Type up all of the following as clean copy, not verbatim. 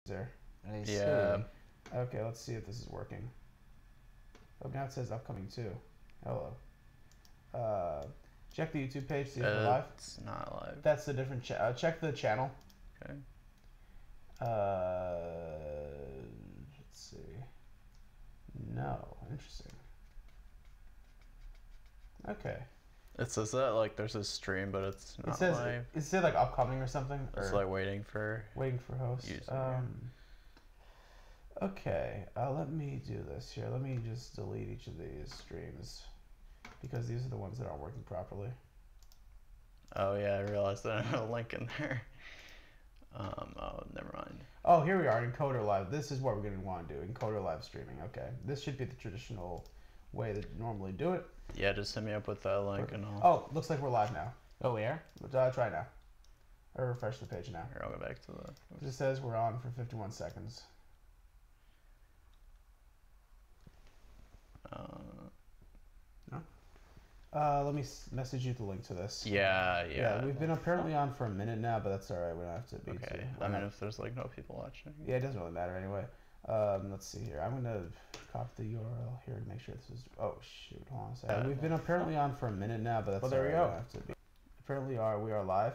there. I Yeah. see. Okay, let's see if this is working. Oh, now it says upcoming too. Hello. Check the YouTube page, see if we're live. It's not live. That's a different check the channel. Okay. Let's see. No, interesting. Okay. It says that like there's a stream, but it's not It says live. it says like upcoming or something. It's or like waiting for host. user. Okay. Let me do this here. Let me just delete each of these streams because these are the ones that aren't working properly. Oh yeah, I realized that I had a link in there. Oh, never mind. Oh, here we are, Encoder Live. This is what we're going to want to do, Encoder Live streaming. Okay, this should be the traditional way that you normally do it. Yeah, just hit me up with that link and I'll... Oh, looks like we're live now. Oh, we are? Try now. Or refresh the page now. Here, I'll go back to the... It just says we're on for 51 seconds. Let me message you the link to this. Yeah. We've been apparently on for a minute now, but that's all right. We don't have to be Okay. too. I mean, if there's like no people watching. Yeah, it doesn't really matter anyway. Let's see here. I'm gonna copy the URL here to make sure this is. Oh shoot! Hold on a second. We've been apparently on for a minute now, but that's well, there all we right. go. We don't have to be. Apparently, we are live.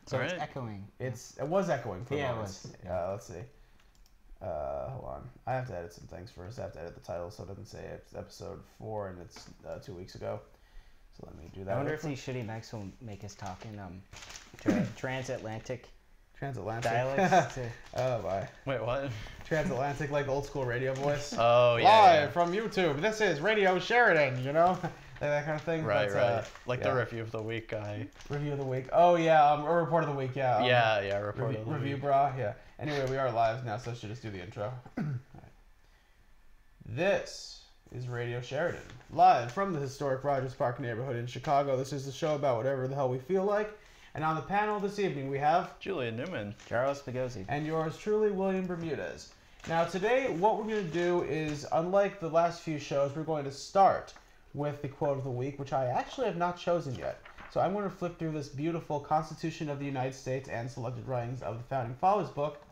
So all it's right. echoing. It was echoing for a moment. It was. Yeah. Let's see. Hold on. I have to edit some things first. I have to edit the title so it doesn't say it's episode 4 and it's 2 weeks ago. So let me do that. I wonder if these shitty mics will make us talk in transatlantic dialects. Oh my. Wait, what? Transatlantic, like old school radio voice. Oh yeah. Live from YouTube. This is Radio Sheridan. You know, that kind of thing. Right. Like the review of the week guy. Review of the week. Oh yeah. Or report of the week. Yeah. Report of the review, week. brah. Yeah. Anyway, we are live now, so I should just do the intro. Right. This is Radio Sheridan, live from the historic Rogers Park neighborhood in Chicago. This is the show about whatever the hell we feel like. And on the panel this evening, we have Julian Newman, Charles Pagozzi, and yours truly, William Bermudez. Now today, what we're going to do is, unlike the last few shows, we're going to start with the quote of the week, which I actually have not chosen yet. So I'm going to flip through this beautiful Constitution of the United States and Selected Writings of the Founding Fathers book,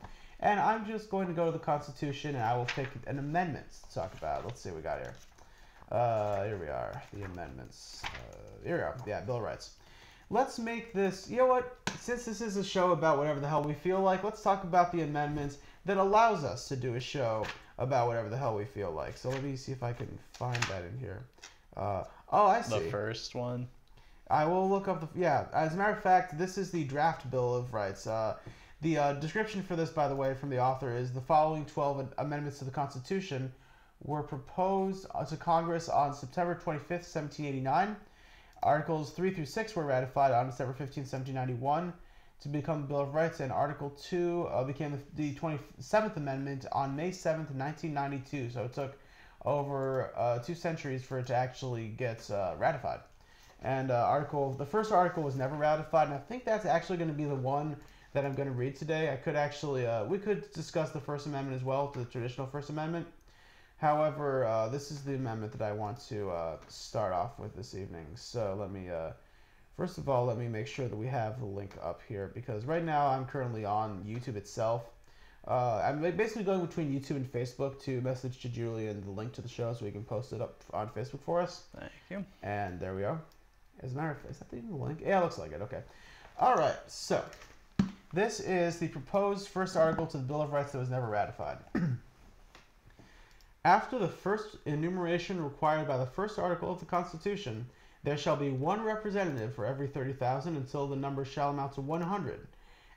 and I'm just going to go to the Constitution, and I will pick an amendment to talk about. Let's see what we got here. Here we are, the amendments. Here we are, yeah, Bill of Rights. Let's make this, you know what, since this is a show about whatever the hell we feel like, let's talk about the amendments that allows us to do a show about whatever the hell we feel like. So let me see if I can find that in here. Oh, I see. the first one. I will look up the, yeah, as a matter of fact, this is the draft Bill of Rights. The description for this, by the way, from the author is the following 12 amendments to the Constitution were proposed to Congress on September 25th, 1789. Articles 3 through 6 were ratified on December 15th, 1791 to become the Bill of Rights, and Article 2 became the 27th Amendment on May 7th, 1992. So it took over 2 centuries for it to actually get ratified. And the first article was never ratified, and I think that's actually going to be the one that I'm going to read today. I could actually, we could discuss the First Amendment as well, the traditional First Amendment. However, this is the amendment that I want to start off with this evening. So let me, first of all, let me make sure that we have the link up here, because right now I'm currently on YouTube itself. I'm basically going between YouTube and Facebook to message to Julian the link to the show so we can post it up on Facebook for us. Thank you. And there we are. As a matter of fact, is that even the link? Yeah, it looks like it. Okay. All right. So this is the proposed first article to the Bill of Rights that was never ratified. After the first enumeration required by the first article of the Constitution, there shall be 1 representative for every 30,000 until the number shall amount to 100,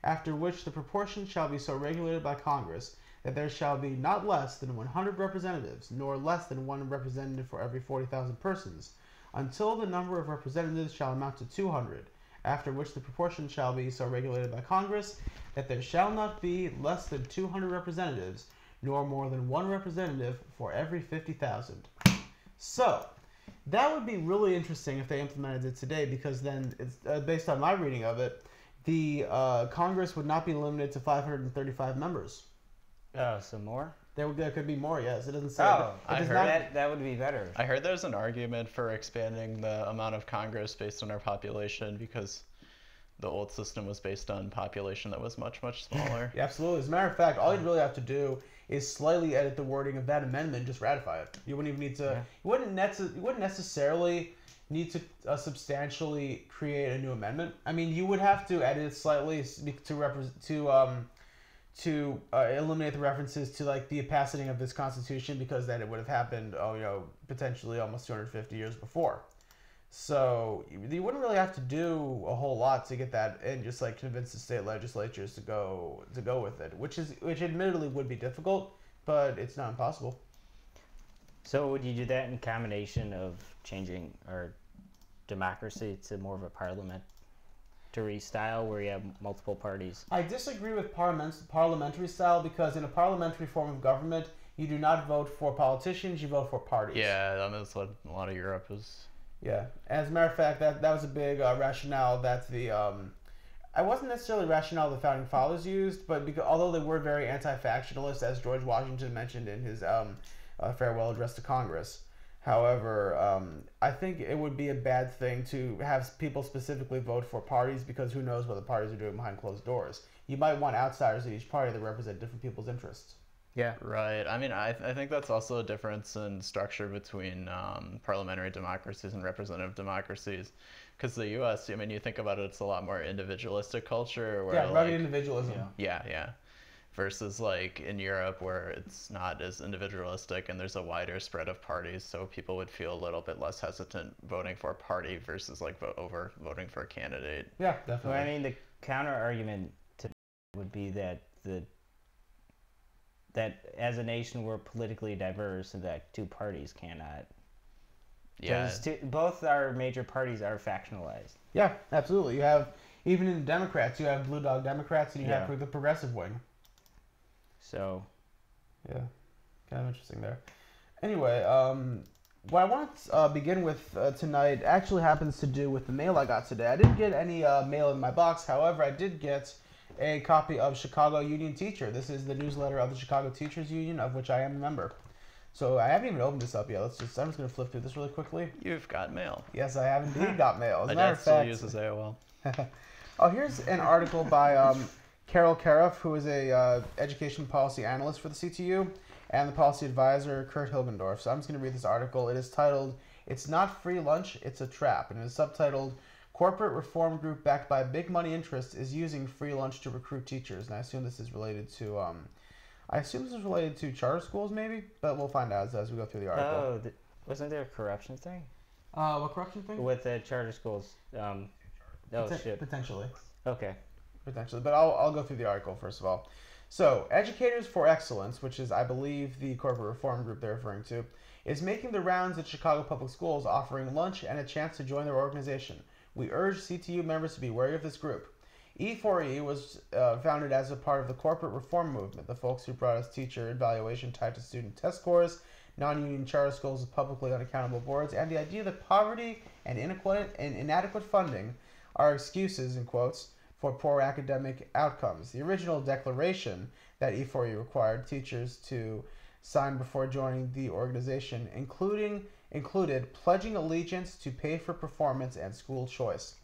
after which the proportion shall be so regulated by Congress that there shall be not less than 100 representatives, nor less than 1 representative for every 40,000 persons, until the number of representatives shall amount to 200, after which the proportion shall be so regulated by Congress that there shall not be less than 200 representatives, nor more than 1 representative for every 50,000. So, that would be really interesting if they implemented it today, because then, it's based on my reading of it, the Congress would not be limited to 535 members. Oh, some more? There could be more, yes. It doesn't say. Oh, I heard that would be better. I heard there's an argument for expanding the amount of Congress based on our population, because the old system was based on population that was much, much smaller. Yeah, absolutely. As a matter of fact, all you'd really have to do is slightly edit the wording of that amendment and just ratify it. You wouldn't even need to. Yeah. You wouldn't necessarily need to substantially create a new amendment. I mean, you would have to edit it slightly to eliminate the references to like the passing of this constitution, because then it would have happened, potentially almost 250 years before. So you wouldn't really have to do a whole lot to get that and just like convince the state legislatures to go with it, which admittedly would be difficult, but it's not impossible. So would you do that in combination of changing our democracy to more of a parliamentary style where you have multiple parties? I disagree with parliamentary style, because in a parliamentary form of government, you do not vote for politicians, you vote for parties. Yeah, that's what a lot of Europe is. Yeah, as a matter of fact, that was a big rationale that I wasn't necessarily rationale the founding fathers used, but although they were very anti-factionalist, as George Washington mentioned in his farewell address to Congress. However, I think it would be a bad thing to have people specifically vote for parties, because who knows what the parties are doing behind closed doors. You might want outsiders in each party that represent different people's interests. Yeah. Right. I mean, I think that's also a difference in structure between parliamentary democracies and representative democracies. Because the U.S., I mean, you think about it, it's a lot more individualistic culture. Where, rugged individualism. Yeah. Versus like in Europe, where it's not as individualistic and there's a wider spread of parties, so people would feel a little bit less hesitant voting for a party versus like voting for a candidate. Yeah, definitely. Well, I mean, the counter argument to would be that that as a nation we're politically diverse and that two parties cannot. Yeah. Both our major parties are factionalized. Yeah, absolutely. You have, even in the Democrats, you have blue dog Democrats and you have the progressive wing. So. Yeah, kind of interesting there. Anyway, what I want to begin with tonight actually happens to do with the mail I got today. I didn't get any mail in my box. However, I did get a copy of Chicago Union Teacher. This is the newsletter of the Chicago Teachers Union, of which I am a member. So I haven't even opened this up yet. I'm just going to flip through this really quickly. You've got mail. Yes, I have indeed got mail. As My a matter dad of still fact, uses AOL. Oh, here's an article by Carol Cariff, who is a education policy analyst for the CTU, and the policy advisor, Kurt Hilgendorf. So I'm just going to read this article. It is titled, "It's Not Free Lunch, It's a Trap," and it is subtitled, "Corporate Reform Group Backed by Big Money Interests is Using Free Lunch to Recruit Teachers." And I assume this is related to charter schools, maybe, but we'll find out as we go through the article. Oh, wasn't there a corruption thing? What corruption thing? With the charter schools. Shit. Potentially. Okay. Potentially, but I'll go through the article first of all. So, Educators for Excellence, which is, I believe, the corporate reform group they're referring to, is making the rounds at Chicago Public Schools, offering lunch and a chance to join their organization. We urge CTU members to be wary of this group. E4E was founded as a part of the corporate reform movement, the folks who brought us teacher evaluation tied to student test scores, non-union charter schools with publicly unaccountable boards, and the idea that poverty and inadequate funding are excuses, in quotes, for poor academic outcomes. The original declaration that E4E required teachers to sign before joining the organization included pledging allegiance to pay for performance and school choice.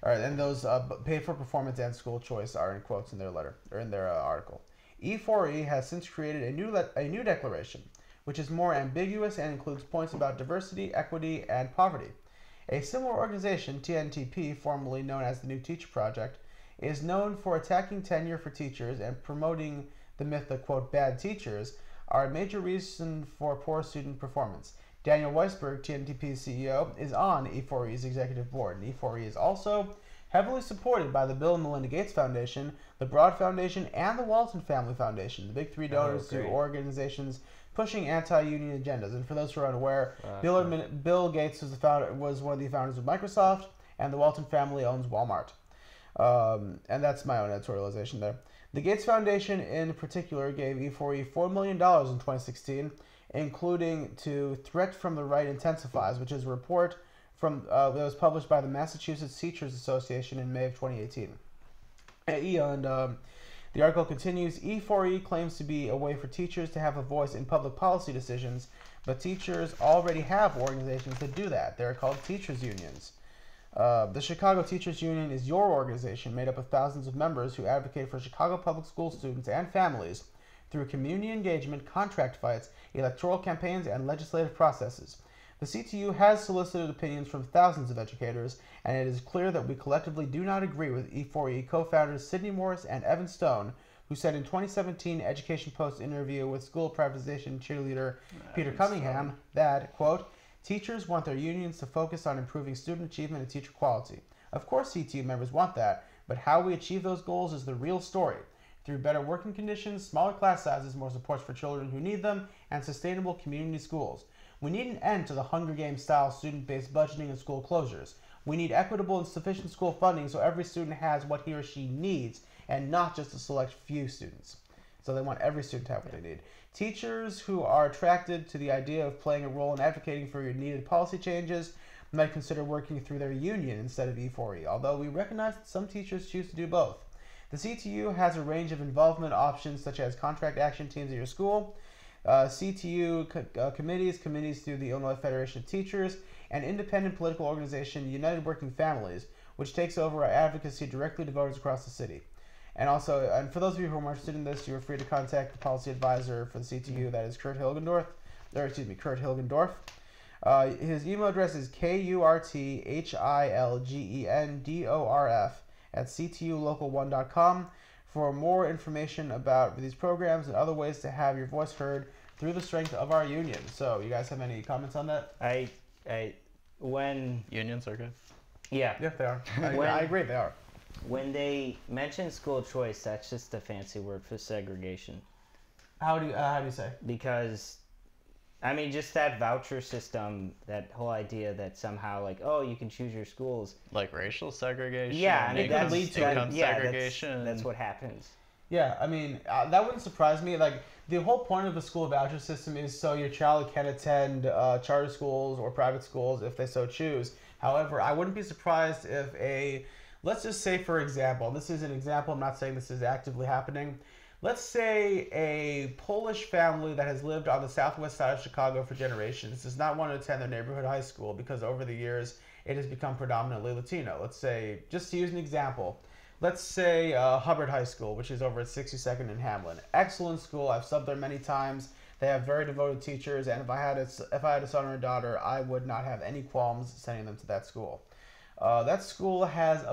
All right, and those pay for performance and school choice are in quotes in their letter or in their article. E4E has since created a new declaration, which is more ambiguous and includes points about diversity, equity, and poverty. A similar organization, TNTP, formerly known as the New Teacher Project, is known for attacking tenure for teachers and promoting the myth that, quote, bad teachers are a major reason for poor student performance. Daniel Weisberg, TNTP's CEO, is on E4E's executive board, and E4E is also heavily supported by the Bill and Melinda Gates Foundation, the Broad Foundation, and the Walton Family Foundation, the big three donors to organizations pushing anti-union agendas. And for those who are unaware, Bill Gates was one of the founders of Microsoft, and the Walton family owns Walmart. And that's my own editorialization there. The Gates Foundation, in particular, gave E4E $4 million in 2016, including to Threat from the Right Intensifies, which is a report that was published by the Massachusetts Teachers Association in May of 2018. And the article continues, E4E claims to be a way for teachers to have a voice in public policy decisions, but teachers already have organizations that do that. They're called teachers' unions. The Chicago Teachers Union is your organization made up of thousands of members who advocate for Chicago public school students and families through community engagement, contract fights, electoral campaigns, and legislative processes. The CTU has solicited opinions from thousands of educators, and it is clear that we collectively do not agree with E4E co-founders Sidney Morris and Evan Stone, who said in 2017 Education Post interview with school privatization cheerleader Peter Cunningham that, quote, teachers want their unions to focus on improving student achievement and teacher quality. Of course CTU members want that, but how we achieve those goals is the real story. Through better working conditions, smaller class sizes, more supports for children who need them, and sustainable community schools. We need an end to the Hunger Games style student-based budgeting and school closures. We need equitable and sufficient school funding so every student has what he or she needs, and not just a select few students. So they want every student to have what they need. Teachers who are attracted to the idea of playing a role in advocating for your needed policy changes might consider working through their union instead of E4E, although we recognize that some teachers choose to do both. The CTU has a range of involvement options such as contract action teams at your school, CTU committees through the Illinois Federation of Teachers, and independent political organization United Working Families, which takes over our advocacy directly to voters across the city. And also, and for those of you who are more interested in this, you are free to contact the policy advisor for the CTU, that is Kurt Hilgendorf. His email address is kurthilgendorf@ctulocal1.com for more information about these programs and other ways to have your voice heard through the strength of our union. So, you guys have any comments on that? When Unions are good. yeah, Yeah, they are. I agree, they are. when they mention school choice, that's just a fancy word for segregation. How do you say? Because, I mean, just that voucher system, that whole idea that somehow, like, oh, you can choose your schools. Like racial segregation. Yeah, I mean, income, that's income yeah, segregation. that's what happens. Yeah, I mean, that wouldn't surprise me. Like, the whole point of the school voucher system is so your child can attend charter schools or private schools if they so choose. However, I wouldn't be surprised if let's just say, for example, this is an example, I'm not saying this is actively happening. Let's say a Polish family that has lived on the southwest side of Chicago for generations does not want to attend their neighborhood high school because over the years it has become predominantly Latino. Let's say, just to use an example, let's say Hubbard High School, which is over at 62nd and Hamlin. Excellent school. I've subbed there many times. They have very devoted teachers, and if I had a son or a daughter, I would not have any qualms sending them to that school. That school has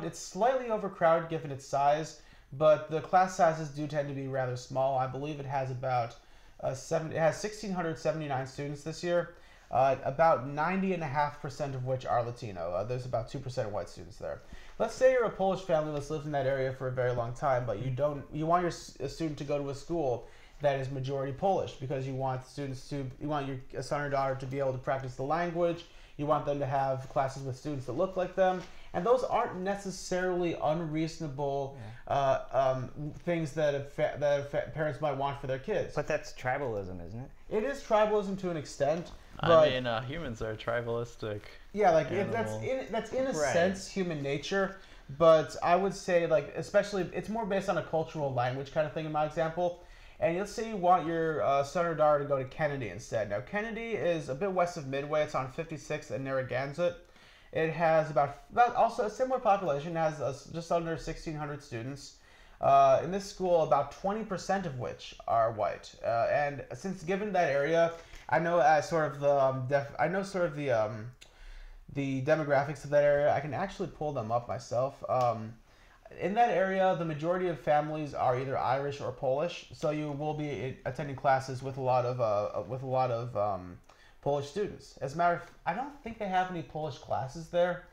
it's slightly overcrowded given its size, but the class sizes do tend to be rather small. I believe it has about it has 1,679 students this year, about 90.5% of which are Latino. There's about 2% white students there. Let's say you're a Polish family that's lived in that area for a very long time, but you want your student to go to a school that is majority Polish because you want your son or daughter to be able to practice the language. You want them to have classes with students that look like them, and those aren't necessarily unreasonable things that parents might want for their kids. But that's tribalism, isn't it? It is tribalism to an extent. But, I mean, humans are tribalistic. Yeah, like animals. that's in a Right. sense human nature, but I would say like especially it's more based on a cultural language kind of thing in my example. And let's say you want your son or daughter to go to Kennedy instead. Now, Kennedy is a bit west of Midway. It's on 56th and Narragansett. It has about also a similar population. It has just under 1,600 students. In this school, about 20% of which are white. And since given that area, I know the demographics of that area. I can actually pull them up myself. In that area, the majority of families are either Irish or Polish, so you will be attending classes with a lot of Polish students. As a matter of, I don't think they have any Polish classes there.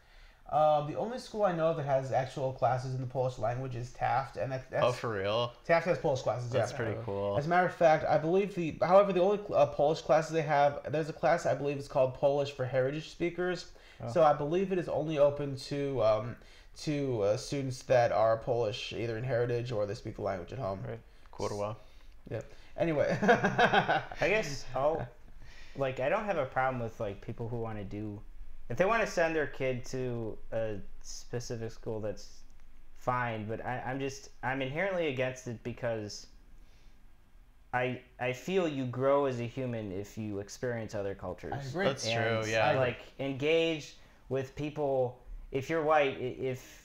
The only school I know that has actual classes in the Polish language is Taft, and that's For real? Taft has Polish classes. That's yeah. pretty cool. As a matter of fact, I believe the only Polish classes they have, there's a class I believe is called Polish for Heritage Speakers. Oh. So I believe it is only open to students that are Polish, either in heritage or they speak the language at home. Right. Kurwa. Yeah. Anyway. I guess I don't have a problem with like people who want to do, if they want to send their kid to a specific school, that's fine. But I'm inherently against it because I feel you grow as a human if you experience other cultures. I agree. That's true. Yeah. Like engage with people if you're white, if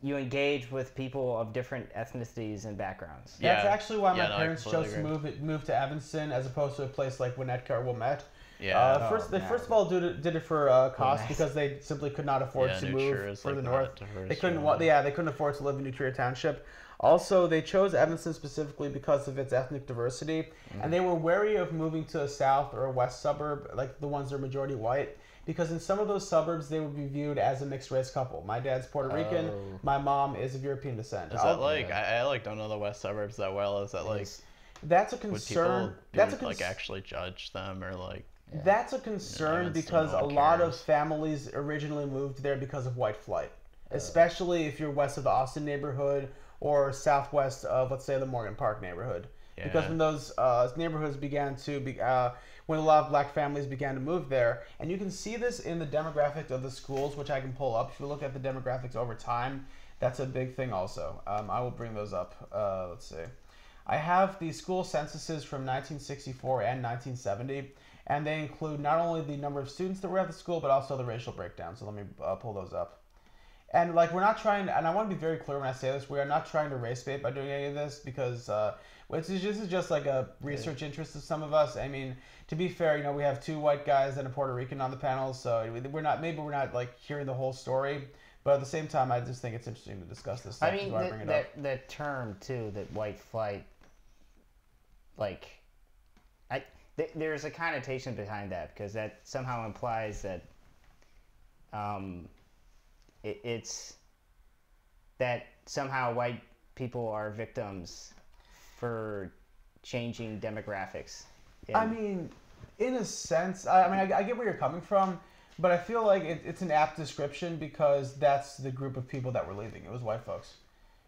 you engage with people of different ethnicities and backgrounds. That's Yeah. actually why Yeah, my no, I parents chose to completely move to Evanston as opposed to a place like Winnetka or Wilmette. Yeah. First of all, did it for cost Wilmette. because they simply could not afford Yeah, to New Trier move is, further like, north. not diverse They couldn't. at all. They couldn't afford to live in New Trier Township. Also, they chose Evanston specifically because of its ethnic diversity, and they were wary of moving to a south or a west suburb, like the ones that are majority white, because in some of those suburbs they would be viewed as a mixed race couple. My dad's Puerto Rican, Oh. my mom is of European descent. Is that like I like don't know the west suburbs that well? Is that like That's a would concern. people That's a like actually judge them or like? That's a concern Evanston, because no a one lot of cares. families originally moved there because of white flight, especially if you're west of the Austin neighborhood or southwest of, let's say, the Morgan Park neighborhood. Because Yeah. when those neighborhoods began to be, when a lot of black families began to move there, and you can see this in the demographics of the schools, which I can pull up. If you look at the demographics over time, that's a big thing also. I will bring those up. Let's see. I have the school censuses from 1964 and 1970, and they include not only the number of students that were at the school, but also the racial breakdown. So let me pull those up. And like we're not trying, and I want to be very clear when I say this, we are not trying to race bait by doing any of this because this is just like a research interest of some of us. I mean, to be fair, we have 2 white guys and a Puerto Rican on the panel, so we're not like hearing the whole story. But at the same time, I just think it's interesting to discuss this stuff. I mean, so I bring it up. that term too, that white flight, like, there's a connotation behind that because that somehow implies that, it's that somehow white people are victims for changing demographics. I mean, in a sense, I get where you're coming from, but I feel like it's an apt description because that's the group of people that were leaving. It was white folks.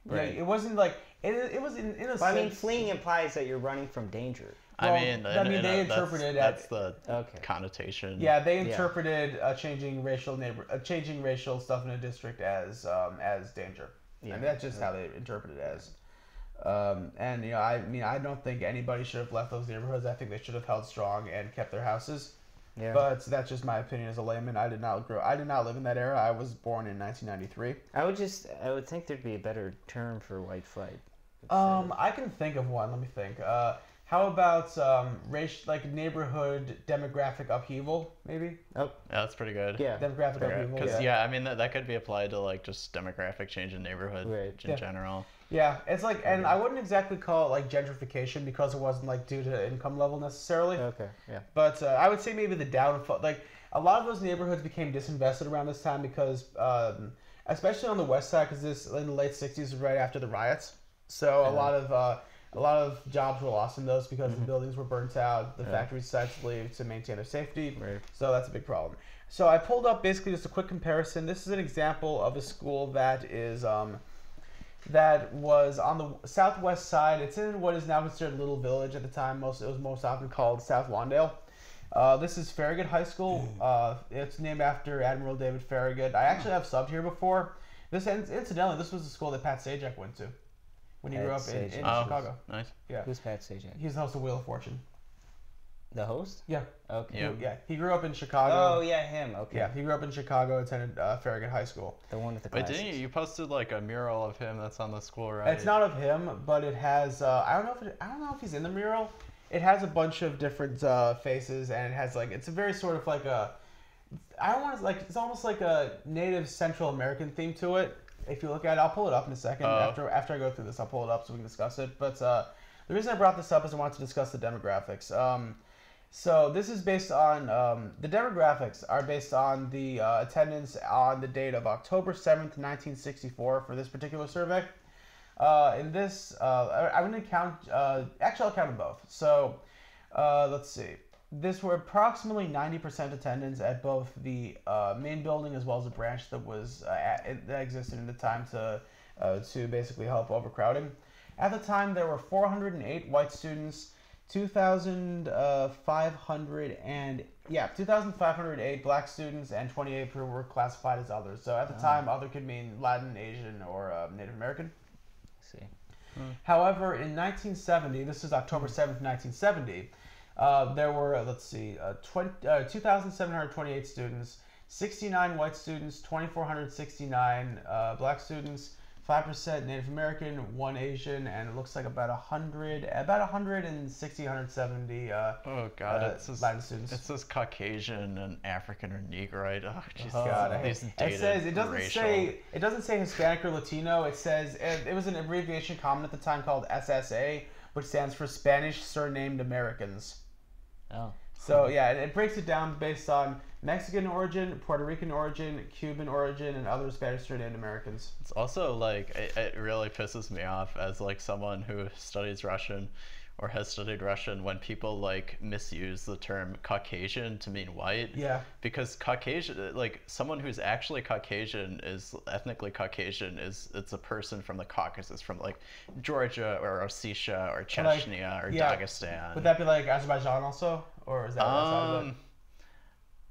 Right. It wasn't like it was in a sense. I mean, fleeing implies that you're running from danger. Well, I mean, they interpreted that's the Okay. connotation. Yeah, they interpreted changing racial stuff in a district as danger. Yeah. And that's just how they interpreted it as. And I don't think anybody should have left those neighborhoods. I think they should have held strong and kept their houses. Yeah. But that's just my opinion as a layman. I did not live in that era. I was born in 1993. I would think thered be a better term for white flight. I can think of one. Let me think. How about neighborhood demographic upheaval? Maybe Oh, Yeah, that's pretty good. yeah. demographic upheaval. Because I mean that could be applied to like just demographic change in neighborhood Right. in general. Yeah, it's like, and I wouldn't exactly call it like gentrification because it wasn't like due to income level necessarily. Okay, yeah. But I would say maybe the downfall, like a lot of those neighborhoods became disinvested around this time because, especially on the west side, because this in the late '60s was right after the riots. So a lot of jobs were lost in those because the buildings were burnt out. The factories decided to leave to maintain their safety. Right. So that's a big problem. So I pulled up basically just a quick comparison. This is an example of a school that is that was on the southwest side. It's in what is now considered Little Village at the time. It was most often called South Lawndale. This is Farragut High School. It's named after Admiral David Farragut. I actually have subbed here before. Incidentally, this was the school that Pat Sajak went to when he Pat grew up in Sajak. Chicago. Nice. Yeah, Who's Pat Sajak? he's the host of Wheel of Fortune. The host? Yeah, Okay. Yeah. he grew up in Chicago. Oh yeah, him. Okay. Yeah, he grew up in Chicago. Attended Farragut High School. The one with the Wait, glasses. didn't you posted like a mural of him that's on the school, right? It's not of him, but it has. I don't know if he's in the mural. It has a bunch of different faces, and it has like it's a very sort of like a. I don't want to like it's almost like a native Central American theme to it. If you look at it, I'll pull it up in a second. After I go through this, I'll pull it up so we can discuss it. But the reason I brought this up is I wanted to discuss the demographics. So this is based on the demographics are based on the attendance on the date of October 7th, 1964 for this particular survey. In this, I'm going to count, actually I'll count them both. So let's see. This were approximately 90% attendance at both the main building as well as a branch that was that existed in the time to basically help overcrowding. At the time, there were 408 white students, 2,508 black students, and 28 who were classified as others. So at the time, other could mean Latin, Asian, or Native American. Let's see. However, in 1970, this is October 7th, 1970, there were, 2,728 students, 69 white students, 2,469 black students, 5% Native American, 1 Asian, and it looks like about 160, 170 Oh God, it says Latin students. it says Caucasian and African or Negroid. Oh jeez, God, I these hate dated it. Says racial. it doesn't say Hispanic or Latino. It says it was an abbreviation common at the time called SSA, which stands for Spanish Surnamed Americans. Oh. So yeah, it breaks it down based on Mexican origin, Puerto Rican origin, Cuban origin, and other Spanish surnamed Americans. It's also like it really pisses me off as like someone who studies Russian or has studied Russian when people like misuse the term Caucasian to mean white. Yeah. Because Caucasian, like someone who's actually Caucasian is ethnically Caucasian it's a person from the Caucasus, from like Georgia or Ossetia or Chechnya or Dagestan. Would that be like Azerbaijan also, or is that outside of it?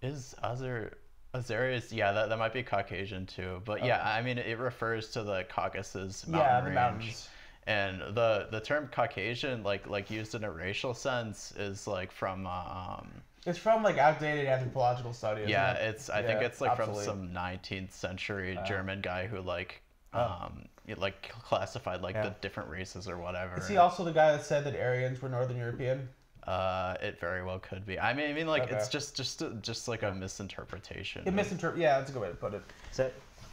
Is Azeris? Yeah, that might be Caucasian too. But yeah, I mean it refers to the Caucasus mountain range. Mountains. And the term Caucasian, like used in a racial sense, is like from It's from like outdated anthropological study. Isn't yeah, it? I think it's like obsolete. from some 19th century German guy who like classified like the different races or whatever. Is he also the guy that said that Aryans were Northern European? It very well could be. I mean, like it's just like a misinterpretation. Yeah, that's a good way to put it. So,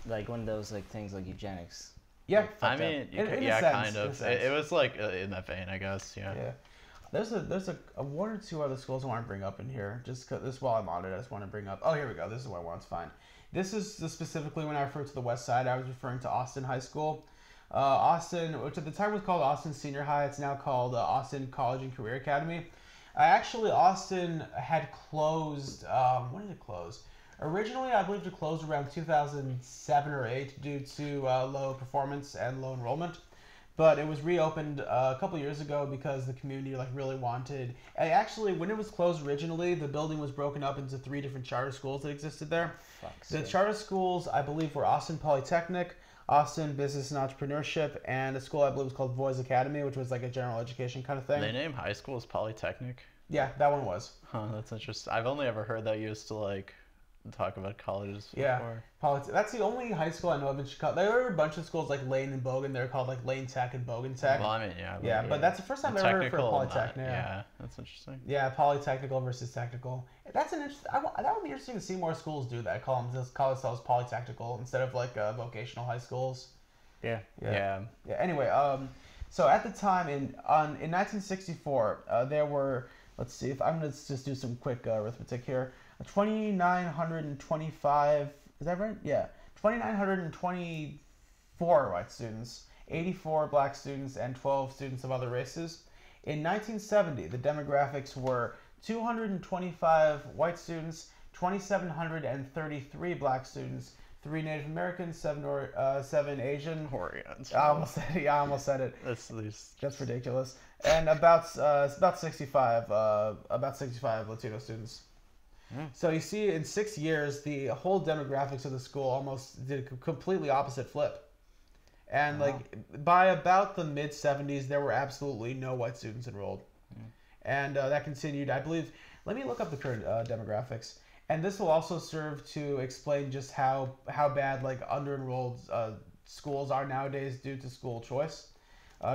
like one of those like things like eugenics. Yeah, I mean, kind of. It was like in that vein, I guess. Yeah. Yeah. There's a one or two other schools I want to bring up in here. Just cause this while I'm on it, I just want to bring up. Oh, here we go. This is what I want to find. This is specifically when I referred to the West Side. I was referring to Austin High School. Austin, which at the time was called Austin Senior High, it's now called Austin College and Career Academy. Actually, Austin had closed. When did it close? Originally, I believe it closed around 2007 or 8 due to low performance and low enrollment. But it was reopened a couple years ago because the community like really wanted. Actually, when it was closed originally, the building was broken up into 3 different charter schools that existed there. The charter schools, I believe, were Austin Polytechnic, Austin Business and Entrepreneurship, and a school I believe was called Boys Academy, which was like a general education kind of thing. They name high schools Polytechnic? Yeah, that one was. Huh, that's interesting. I've only ever heard that used to like talk about colleges before. That's the only high school I know of in Chicago. There are a bunch of schools like Lane and Bogan. They're called like Lane Tech and Bogan Tech. Well, I mean, yeah. But that's the first time I've ever heard for Polytechnic. Yeah, that's interesting. Yeah, Polytechnical versus technical. That's an interesting. That would be interesting to see more schools do that. Call themselves Polytechnical instead of like vocational high schools. Yeah. Anyway, so at the time in 1964, there were. Let's see if I'm gonna just do some quick arithmetic here. 2,925. Is that right? Yeah, 2,924 white students, 84 black students, and 12 students of other races. In 1970, the demographics were 225 white students, 2,733 black students, 3 Native Americans, 7 Asian. Orients. I almost said it. That's ridiculous. And about 65 Latino students. So you see, in 6 years, the whole demographics of the school almost did a completely opposite flip. And like by about the mid 70s, there were absolutely no white students enrolled, and that continued. I believe. Let me look up the current demographics. And this will also serve to explain just how bad like under-enrolled schools are nowadays due to school choice.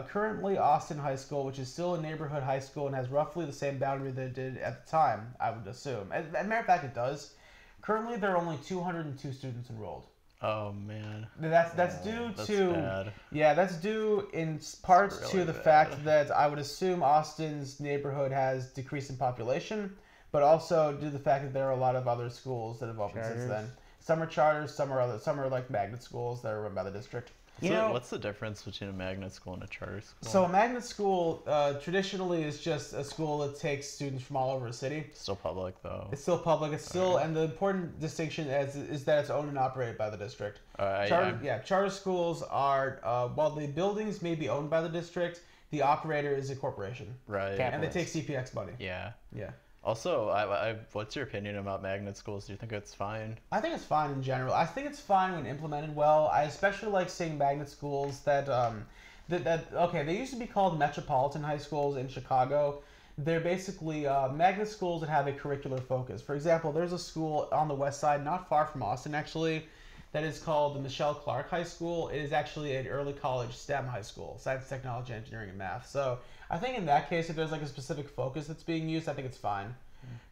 Currently, Austin High School, which is still a neighborhood high school and has roughly the same boundary that it did at the time, I would assume. As a matter of fact, it does. Currently, there are only 202 students enrolled. Oh man. That's due to bad. Yeah, that's due in part Really to the bad. fact that I would assume Austin's neighborhood has decreased in population, but also due to the fact that there are a lot of other schools that have opened since then. Some are charters, some are like magnet schools that are run by the district. What's the difference between a magnet school and a charter school? So a magnet school traditionally is just a school that takes students from all over a city. Still public though. It's still public. It's still, and the important distinction is that it's owned and operated by the district. Charter schools are while the buildings may be owned by the district, the operator is a corporation. Right. And they take CPX money. Yeah. Yeah. Also, what's your opinion about magnet schools? Do you think it's fine? I think it's fine in general. I think it's fine when implemented well. I especially like seeing magnet schools that they used to be called metropolitan high schools in Chicago. They're basically magnet schools that have a curricular focus. For example, there's a school on the west side, not far from Austin actually, that is called the Michelle Clark High School. It is actually an early college STEM high school, science, technology, engineering, and math. So I think in that case, if there's like a specific focus that's being used, I think it's fine.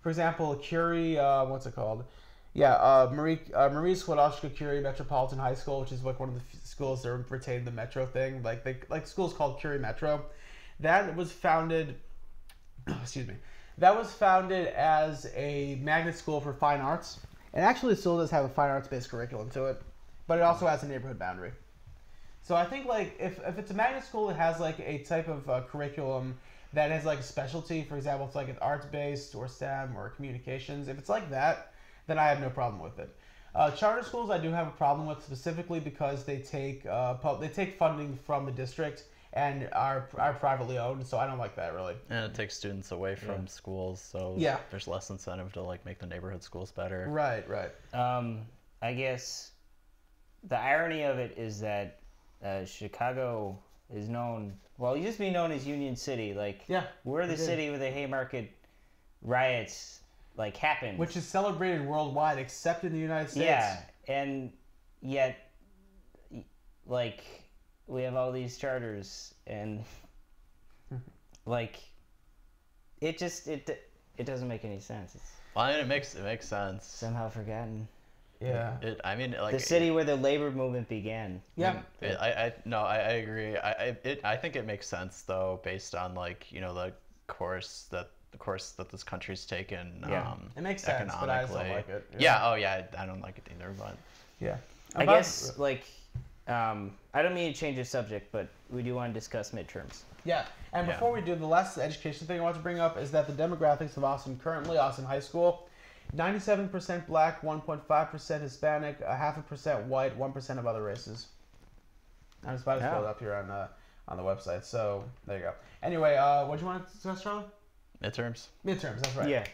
For example, Curie, what's it called? Yeah, Marie Skłodowska-Curie Metropolitan High School, which is like one of the schools that retain the Metro thing. Like schools called Curie Metro. That was founded, excuse me, that was founded as a magnet school for fine arts. And actually still does have a fine arts based curriculum to it, but it also has a neighborhood boundary. So I think like if it's a magnet school that has like a type of curriculum that has like a specialty, for example, it's like an arts based or STEM or communications, if it's like that, then I have no problem with it. Charter schools I do have a problem with, specifically because they take funding from the district and are privately owned, so I don't like that really. And it takes students away from schools, so there's less incentive to like make the neighborhood schools better. Right. I guess the irony of it is that Chicago is known. Well, it used to be known as Union City. Like, we're the city where the Haymarket riots like happened, which is celebrated worldwide, except in the United States. Yeah, and yet, like, we have all these charters, and like, it doesn't make any sense. It's it makes sense. Somehow forgotten. Yeah. I mean, like the city where the labor movement began. Yeah. I agree. I think it makes sense though, based on like the course that this country's taken. Yeah. It makes sense, but I just don't like it. Yeah. Oh yeah. I don't like it either. But yeah. I guess like. I don't mean to change the subject, but we do want to discuss midterms. Yeah, and before we do, the last education thing I want to bring up is that the demographics of Austin currently, Austin High School, 97% black, 1.5% Hispanic, 0.5% white, 1% of other races. I'm just about to pull it up here on the website, so there you go. Anyway, what do you want to discuss, Charlie? Midterms, that's right. Yeah.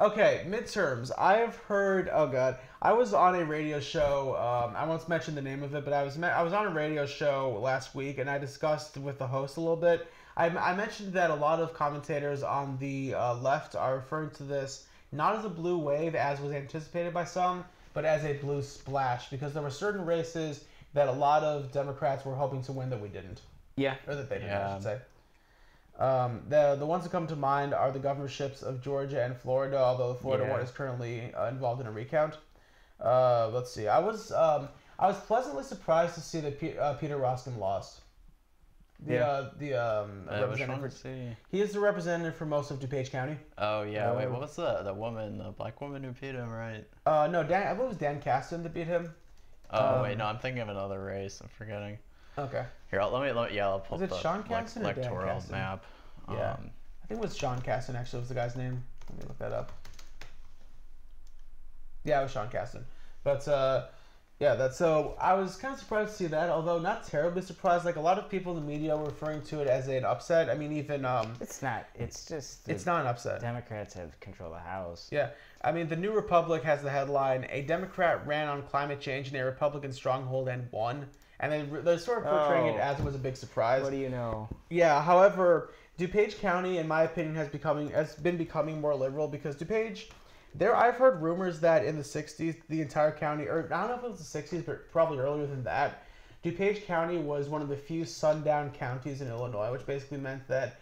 Okay, midterms. I have heard. Oh God, I was on a radio show. I won't mention the name of it, but I was on a radio show last week, and I discussed with the host a little bit. I mentioned that a lot of commentators on the left are referring to this not as a blue wave, as was anticipated by some, but as a blue splash, because there were certain races that a lot of Democrats were hoping to win that we didn't. Yeah. Or that they didn't, I should say. The ones that come to mind are the governorships of Georgia and Florida, although the Florida one is currently involved in a recount. Let's see. I was pleasantly surprised to see that Peter Roskin lost. Representative. He is the representative for most of DuPage County. Oh yeah. Wait, what was the woman, the black woman who beat him, right? No, I believe it was Dan Caston that beat him. Oh wait, no, I'm thinking of another race. I'm forgetting. Okay. Here, I'll pull up the Sean Caston or Dan electoral Caston? map. Yeah. I think it was Sean Caston, actually, was the guy's name. Let me look that up. Yeah, it was Sean Caston. But, so I was kind of surprised to see that, although not terribly surprised. Like, a lot of people in the media were referring to it as an upset. I mean, even... It's not. It's just... It's not an upset. Democrats have control of the House. Yeah. I mean, the New Republic has the headline, "A Democrat ran on climate change in a Republican stronghold and won." And they're sort of portraying it as it was a big surprise. What do you know? Yeah, however, DuPage County, in my opinion, has been becoming more liberal, because DuPage, I've heard rumors that in the 60s, the entire county, or I don't know if it was the 60s, but probably earlier than that, DuPage County was one of the few sundown counties in Illinois, which basically meant that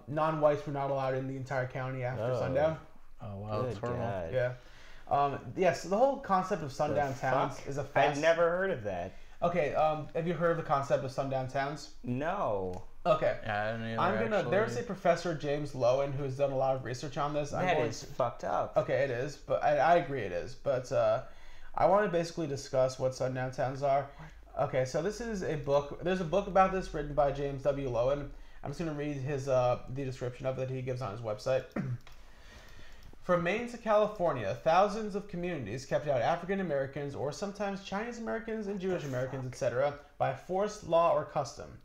non-whites were not allowed in the entire county after sundown. Oh wow, that's horrible. God. Yeah. Yes, the whole concept of sundown towns is a fast... I've never heard of that. Okay, have you heard of the concept of sundown towns? No. Okay. Yeah, I don't either, There's a professor, James Lowen, who has done a lot of research on this. That is fucked up. Okay, it is, but I agree it is. But I want to basically discuss what sundown towns are. Okay, so this is a book. There's a book about this written by James W. Lowen. I'm just going to read his the description of it that he gives on his website. From Maine to California, thousands of communities kept out African Americans, or sometimes Chinese Americans and Jewish Americans, etc., by force, law, or custom.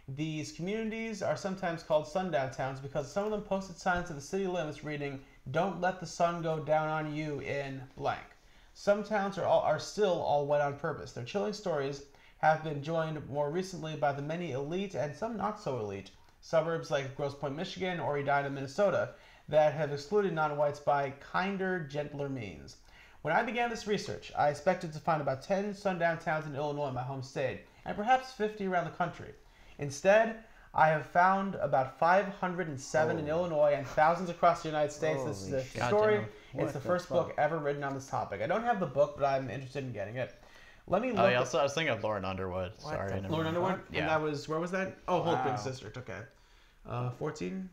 These communities are sometimes called sundown towns because some of them posted signs at the city limits reading, "Don't let the sun go down on you in blank." Some towns are still all white on purpose. Their chilling stories have been joined more recently by the many elite and some not so elite suburbs like Grosse Pointe, Michigan, or Edina, Minnesota, that have excluded non-whites by kinder, gentler means. When I began this research, I expected to find about 10 sundown towns in Illinois, my home state, and perhaps 50 around the country. Instead, I have found about 507 in Illinois and thousands across the United States. This is a story. Goddamn. It's the first book ever written on this topic. I don't have the book, but I'm interested in getting it. Let me look. I was thinking of Lauren Underwood. Sorry. never Lauren mind. Underwood? Yeah. And that was, where was that? Oh, Holt Wow. Green's District, okay. 14?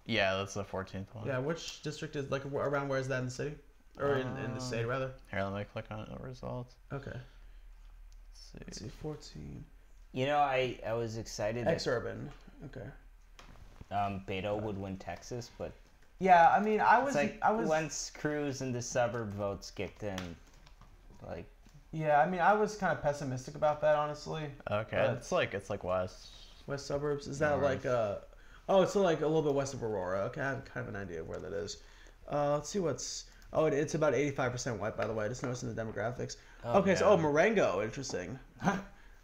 Yeah, that's the 14th one. Yeah, which district is, like, around where is that in the city? Or in the state, rather? Here, let me click on the results. Okay. Let's Let's see, 14. You know, I was excited that Ex-urban. Okay. Beto would win Texas, but Yeah, I mean, it's like once Cruz and the suburb votes kicked in, like Yeah, I mean, I was kind of pessimistic about that, honestly. Okay, it's like west. West suburbs, is that North. like oh, it's like a little bit west of Aurora. Okay, I have kind of an idea of where that is. Let's see what's. Oh, it's about 85% white, by the way. I just noticed in the demographics. Okay, so Marengo, interesting.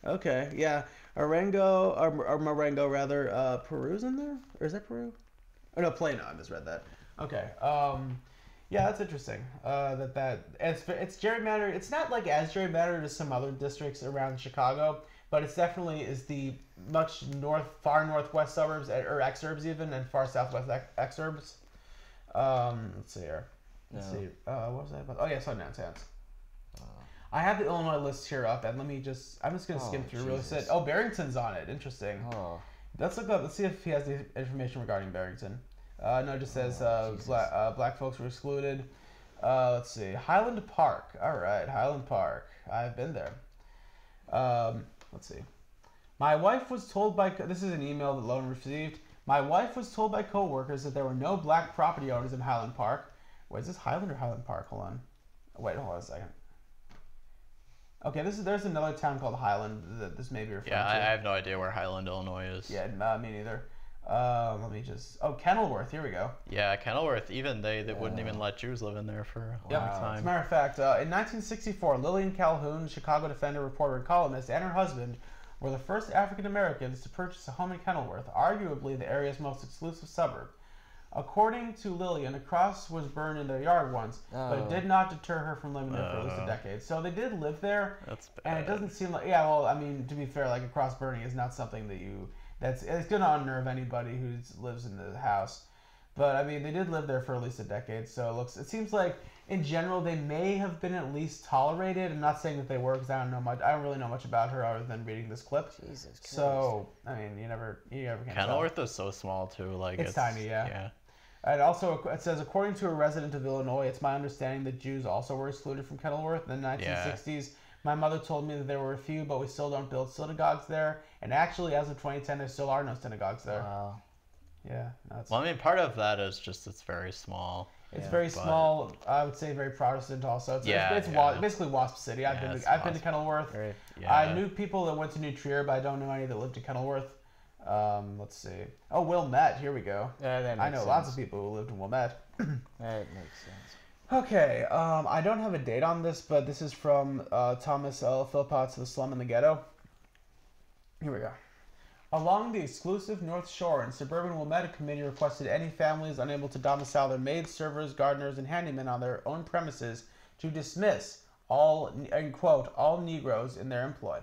Okay, yeah, Marengo or Marengo rather. Peru's in there, or is that Peru? Oh no, Plano. I misread that. Okay. Yeah, that's interesting. It's gerrymandered. It's not like as gerrymandered as some other districts around Chicago, but it's definitely is the much far northwest suburbs or exurbs even, and far southwest exurbs. Let's see here. Let's see. What was that about? Oh yeah, sundown towns. I have the Illinois list here up, and I'm just gonna skim through really quick. Oh, Barrington's on it. Interesting. oh Let's look up. Let's see if he has the information regarding Barrington. No, it just says black folks were excluded. Let's see. Highland Park. All right, Highland Park. I've been there. Let's see. My wife was told by... This is an email that Lone received. My wife was told by coworkers that there were no black property owners in Highland Park. Wait, is this Highland or Highland Park? Hold on. Wait, hold on a second. Okay, there's another town called Highland that this may be referring to. Yeah, I have no idea where Highland, Illinois is. Yeah, me neither. Let me just... Oh, Kenilworth. Here we go. Yeah, Kenilworth. Even they wouldn't even let Jews live in there for a long As a time. matter of fact, in 1964, Lillian Calhoun, Chicago Defender, reporter, and columnist, and her husband were the first African Americans to purchase a home in Kenilworth, arguably the area's most exclusive suburb. According to Lillian, a cross was burned in their yard once, but it did not deter her from living there for at least a decade. So they did live there, That's bad. and it doesn't seem like... Yeah, well, I mean, to be fair, like a cross burning is not something that you... it's going to unnerve anybody who lives in the house. But, I mean, they did live there for at least a decade, so it seems like, in general, they may have been at least tolerated. I'm not saying that they were, because I don't really know much about her other than reading this clip. Jesus Christ. So, I mean, you never can tell. Kenilworth is so small, too. Like It's tiny, yeah. And also, it says, according to a resident of Illinois, it's my understanding that Jews also were excluded from Kenilworth in the 1960s. My mother told me that there were a few, but we still don't build synagogues there. And actually, as of 2010, there still are no synagogues there. Wow. Yeah. Well, I mean, part of that is just it's very small. It's very small. I would say very Protestant also. It's basically Wasp City. I've been to Kenilworth. I knew people that went to New Trier, but I don't know any that lived in Kenilworth. Let's see. Oh, Wilmette. Here we go. Yeah, that I makes know sense. lots of people who lived in Wilmette. That makes sense. Okay. I don't have a date on this, but this is from Thomas L. Philpotts, The Slum in the Ghetto. Here we go. Along the exclusive North Shore in suburban Wilmette, a committee requested any families unable to domicile their maids, servers, gardeners, and handymen on their own premises to dismiss all, in quote, all Negroes in their employ.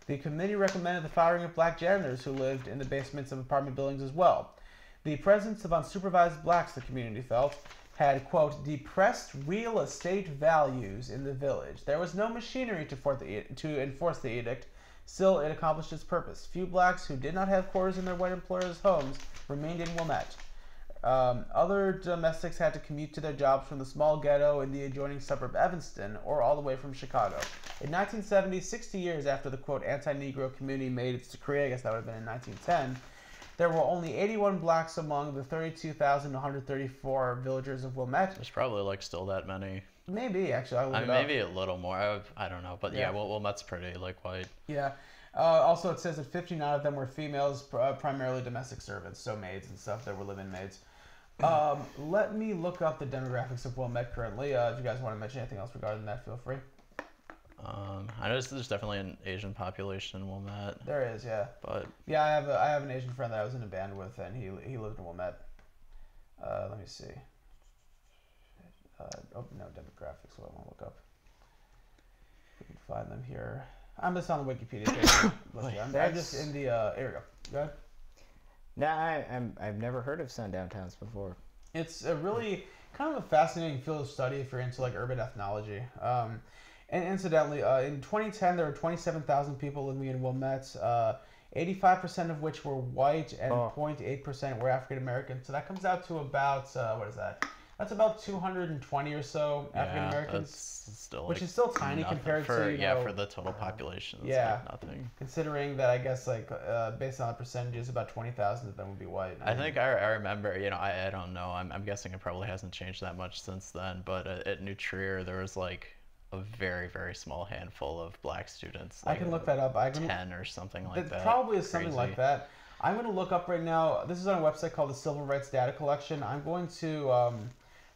The committee recommended the firing of black janitors who lived in the basements of apartment buildings as well. The presence of unsupervised blacks, the community felt, had, quote, depressed real estate values in the village. There was no machinery to enforce the edict. Still, it accomplished its purpose. Few blacks who did not have quarters in their white employers' homes remained in Wilmette. Other domestics had to commute to their jobs from the small ghetto in the adjoining suburb Evanston or all the way from Chicago. In 1970, 60 years after the, quote, anti-Negro community made its decree, I guess that would have been in 1910, there were only 81 blacks among the 32,134 villagers of Wilmette. There's probably like still that many. Maybe, actually. I'll look it up. Maybe a little more. I don't know. But yeah, Wilmette's pretty like white. Yeah. Also, it says that 59 of them were females, primarily domestic servants, so maids and stuff that were live-in maids. Let me look up the demographics of Wilmette currently. If you guys want to mention anything else regarding that, feel free. I know there's definitely an Asian population in Wilmette, There is, yeah. but Yeah, I have an Asian friend that I was in a band with, and he lived in Wilmette. Let me see. Oh no, demographics. What I want to look up. We can find them here. I'm just on the Wikipedia page. I'm just in the. Here we go. Go ahead. No, I've never heard of sundown towns before. It's a really kind of a fascinating field of study if you're into like urban ethnology. And incidentally, in 2010 there were 27,000 people living in Wilmette. 85% of which were white and 0.8% were African American. So that comes out to about what is that? That's about 220 or so African Americans, which is still tiny compared to for the total population. It's like nothing. Considering that, I guess like based on the percentages, about 20,000 of them would be white. I think I remember. I don't know. I'm guessing it probably hasn't changed that much since then. But at New Trier, there was like a very, very small handful of black students. Like I can look that up. 10 or something like that. It probably is something like that. I'm going to look up right now. This is on a website called the Civil Rights Data Collection. I'm going to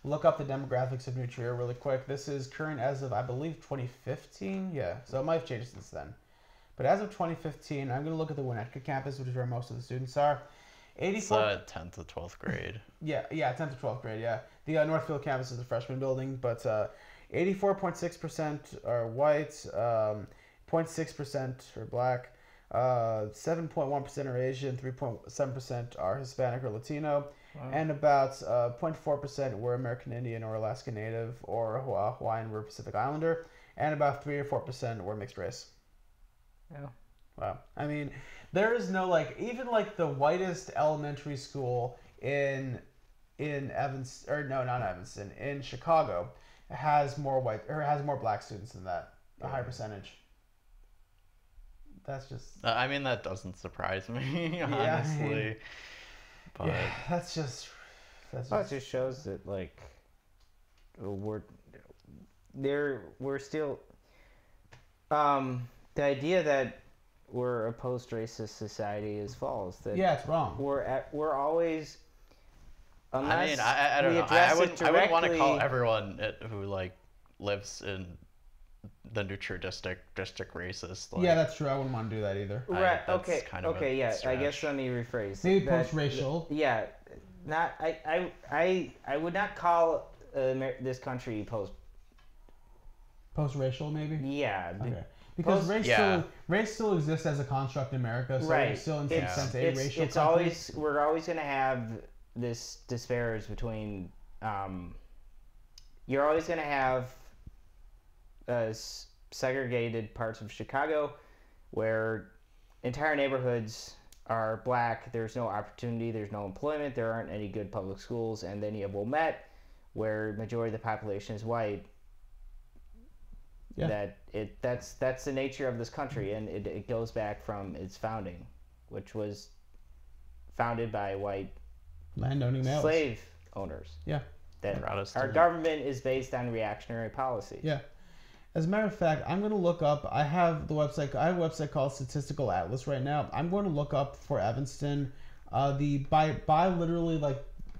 look up the demographics of New Trier really quick. This is current as of, I believe, 2015. Yeah, so it might have changed since then. But as of 2015, I'm going to look at the Winnetka campus, which is where most of the students are. 84. It's 10th to 12th grade. Yeah, 10th to 12th grade, yeah. The Northfield campus is the freshman building, but 84.6% are white, 0.6% are black, 7.1% are Asian, 3.7% are Hispanic or Latino, and about 0.4% were American Indian or Alaska Native or Hawaiian or Pacific Islander, and about 3 or 4% were mixed race. Yeah. Wow. I mean, there is no even the whitest elementary school in Evanston, or no, not Evanston, in Chicago has more black students than that, a high percentage. That's just. That doesn't surprise me, honestly. But yeah, that's just. It just shows that we're still. The idea that we're a post-racist society is false. That it's wrong. We're always. Unless I don't know. I wouldn't want to call everyone who lives in the New Trier district racist. Yeah, that's true. I wouldn't want to do that either. Right. Okay. I guess let me rephrase. Maybe post-racial. Yeah. Not. I would not call this country post-racial, maybe. Yeah. Okay. Because race still exists as a construct in America, so it's still in some sense a racial country. We're always going to have this disparage between. You're always going to have segregated parts of Chicago where entire neighborhoods are black. There's no opportunity. There's no employment. There aren't any good public schools. And then you have Wilmette, where majority of the population is white. Yeah. That's the nature of this country, and it goes back from its founding, which was founded by white landowning males, slave owners. Yeah. That our government is based on reactionary policy. Yeah. As a matter of fact, I'm going to look up. I have a website called Statistical Atlas right now. I'm going to look up for Evanston, by literally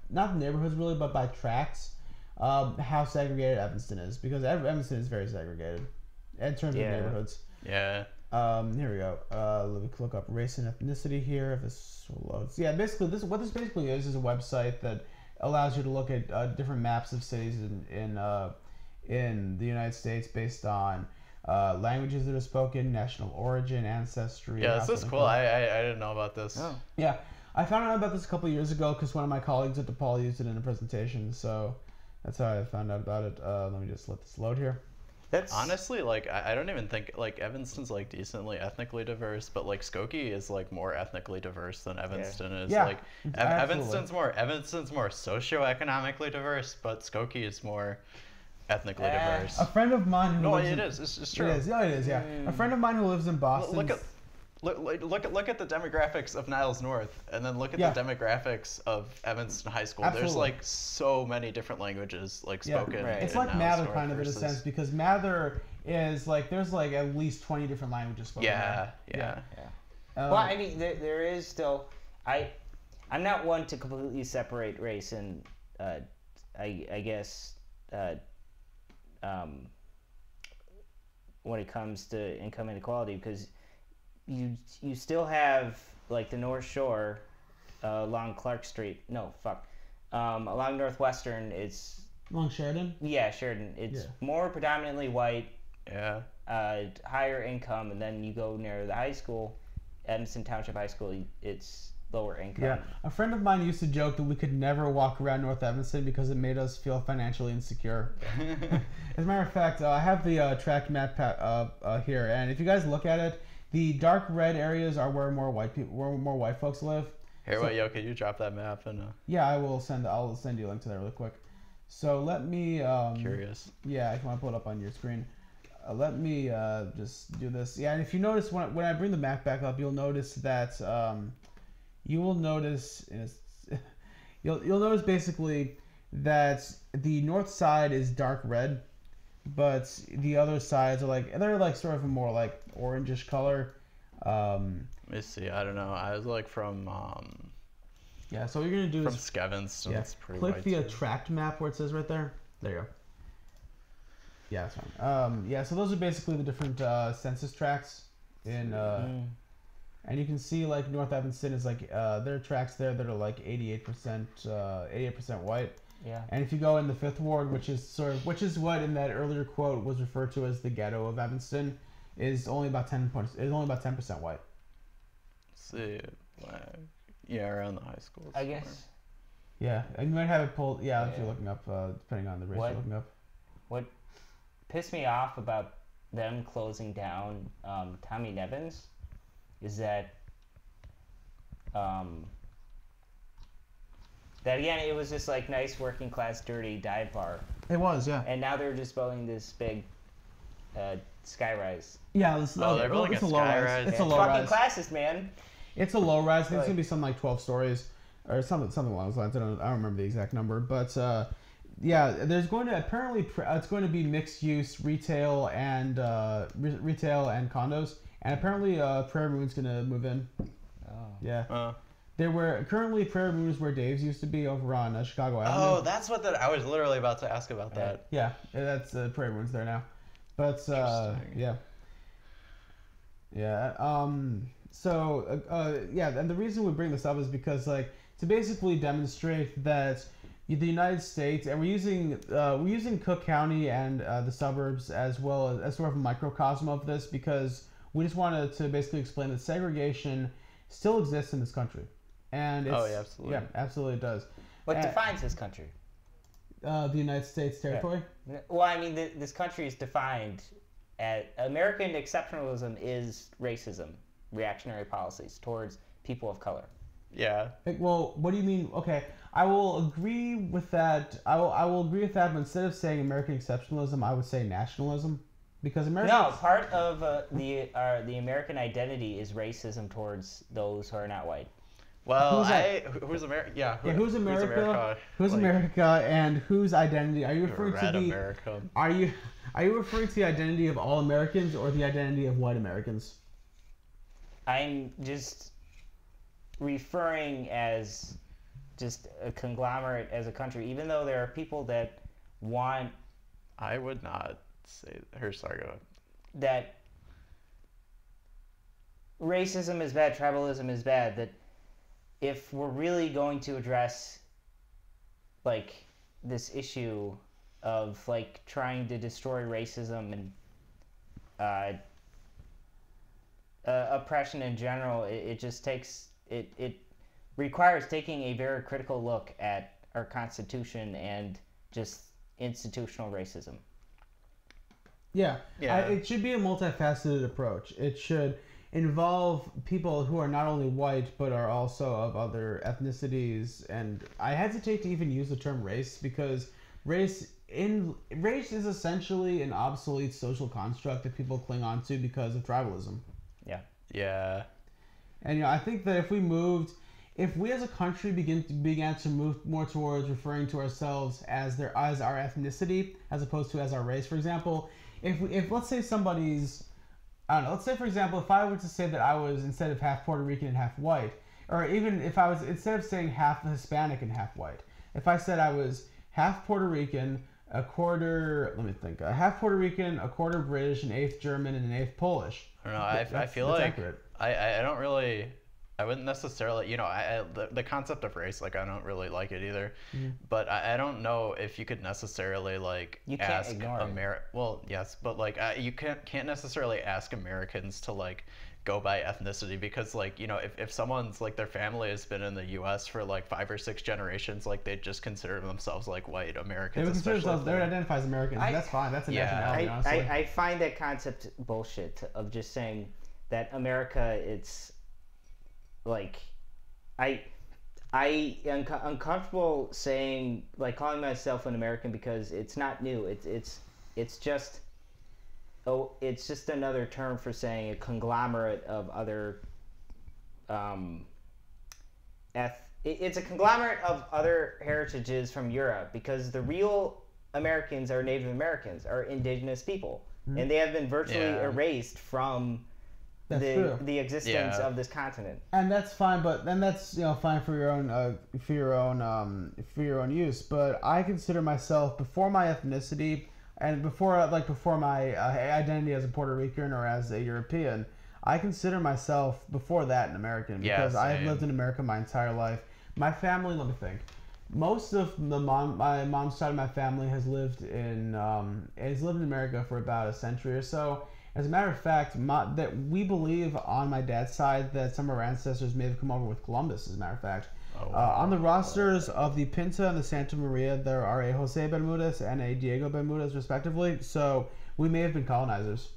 not the neighborhoods really, but by tracts, how segregated Evanston is, because Evanston is very segregated in terms of neighborhoods. Yeah. Here we go. Let me look up race and ethnicity here if this loads. Yeah, basically what this basically is a website that allows you to look at different maps of cities in the United States based on languages that are spoken, national origin, ancestry. Yeah, this is cool. I didn't know about this. Oh. Yeah, I found out about this a couple of years ago because one of my colleagues at DePaul used it in a presentation, so that's how I found out about it. Let me just let this load here. That's honestly I don't even think Evanston's decently ethnically diverse, but Skokie is more ethnically diverse than Evanston is. Yeah, Evanston's more socioeconomically diverse, but Skokie is more ethnically diverse. A friend of mine who It's true. It is. Yeah, it is. Yeah, a friend of mine who lives in Boston. Look at the demographics of Niles North, and then look at the demographics of Evanston High School. Absolutely. There's so many different languages spoken. Right. It's in like Niles Mather North kind of in a sense, because Mather is there's at least 20 different languages spoken. Yeah. well, I mean, there is still. I'm not one to completely separate race and when it comes to income inequality, because you still have like the North Shore along Clark Street. No, fuck. Along Northwestern, it's Along Sheridan? yeah, Sheridan. It's Yeah. more predominantly white, Yeah. higher income, and then you go near the high school, Edmondson Township High School. It's lower income. Yeah. A friend of mine used to joke that we could never walk around North Evanston because it made us feel financially insecure. As a matter of fact, I have the tract map here, and if you guys look at it, the dark red areas are where more white folks live. Here, wait, yo, could you drop that map? And Yeah, I'll send you a link to that really quick. So let me curious. Yeah, if you want to pull it up on your screen. Let me just do this. Yeah, and if you notice when I bring the map back up, you'll notice that you will notice you'll notice basically that the north side is dark red, but the other sides are they're sort of a more like orangish color. Let me see. I don't know. I was like from Yeah, so what you're gonna do from is Skevins, so it's pretty click white the too. tract map where it says right there. There you go. Yeah, that's fine. Yeah, so those are basically the different census tracts in and you can see like North Evanston is like there are tracts there that are like 88% white. Yeah. And if you go in the Fifth Ward, which is what in that earlier quote was referred to as the ghetto of Evanston, is only about 10% white. Let's see. Yeah, around the high school. I guess Yeah, and you might have it pulled. Yeah, if you're looking up, depending on the race What? you're looking up. what pissed me off about them closing down Tommy Nevins is that again it was just like nice working class dirty dive bar, It was, yeah. and now they're just building this big skyrise. Yeah, they're building it's a a low rise. skyrise? It's Yeah, a low fucking rise. classist, man. It's a low rise. I think it's Like- gonna be something like 12 stories, or something along those lines. I don't remember the exact number, but yeah, there's going to apparently it's going to be mixed use retail and condos, and apparently Prairie Moon's gonna move in. Oh. Yeah, there were currently Prairie Moon is where Dave's used to be over on Chicago Avenue. Oh, that's what I was literally about to ask about that. Yeah, that's Prairie Moon's there now, but Interesting. yeah. So yeah, and the reason we bring this up is because like to basically demonstrate that the United States, and we're using Cook County and the suburbs as well as sort of a microcosm of this, because we just wanted to basically explain that segregation still exists in this country, and it's, yeah, absolutely. Yeah, absolutely it does. What defines this country? The United States territory? Well, I mean, this country is defined as American exceptionalism is racism, reactionary policies towards people of color. Yeah. Well, what do you mean? Okay, I will agree with that. I will agree with that, but instead of saying American exceptionalism, I would say nationalism, because America. No, part of the American identity is racism towards those who are not white. Well, Who's who's America? Yeah. Who's America? Who's America, and whose identity are you referring to? Red America. Are you referring to the identity of all Americans or the identity of white Americans? I'm just referring as just a conglomerate as a country, even though there are people that want I would not say. Sorry, go ahead. that racism is bad, tribalism is bad, that if we're really going to address like this issue of like trying to destroy racism and oppression in general, it just takes it requires taking a very critical look at our Constitution and just institutional racism. Yeah. Yeah. It should be a multifaceted approach. It should involve people who are not only white but are also of other ethnicities, and I hesitate to even use the term race, because race is essentially an obsolete social construct that people cling on to because of tribalism. Yeah. And I think that if we as a country began to move more towards referring to ourselves as our ethnicity as opposed to as our race, for example, if let's say somebody's, I don't know, let's say for example, if I were to say that I was, instead of half Puerto Rican and half white, or even if I was, instead of saying half Hispanic and half white, if I said I was half Puerto Rican, a quarter. Let me think. A half Puerto Rican, a quarter British, an eighth German, and an eighth Polish. I don't know. I feel that's like accurate. I don't really. I wouldn't necessarily, the concept of race, like, I don't really like it either. But I don't know if you could necessarily, like, You can't ask ignore it. Well, yes, but, like, you can't necessarily ask Americans to, like, go by ethnicity because, like, if someone's, like, their family has been in the U.S. for, like, 5 or 6 generations, like, they just consider themselves, like, white Americans. They would consider themselves, they would identify as Americans. That's fine. That's a nationality, honestly. I find that concept bullshit of just saying that America, it's like, I am uncomfortable saying, like, calling myself an American because it's not new. It's just another term for saying a conglomerate of other it's a conglomerate of other heritages from Europe, because the real Americans are Native Americans, are indigenous people, and they have been virtually erased from the existence of this continent. And that's fine, but then that's fine for your own use. But I consider myself, before my ethnicity and before my identity as a Puerto Rican or as a European, I consider myself before that an American, because I have lived in America my entire life. My family, let me think. Most of my mom's side of my family has lived in America for about a century or so. As a matter of fact, that we believe on my dad's side that some of our ancestors may have come over with Columbus, as a matter of fact. On the rosters of the Pinta and the Santa Maria, there are a Jose Bermudez and a Diego Bermudez, respectively. So we may have been colonizers.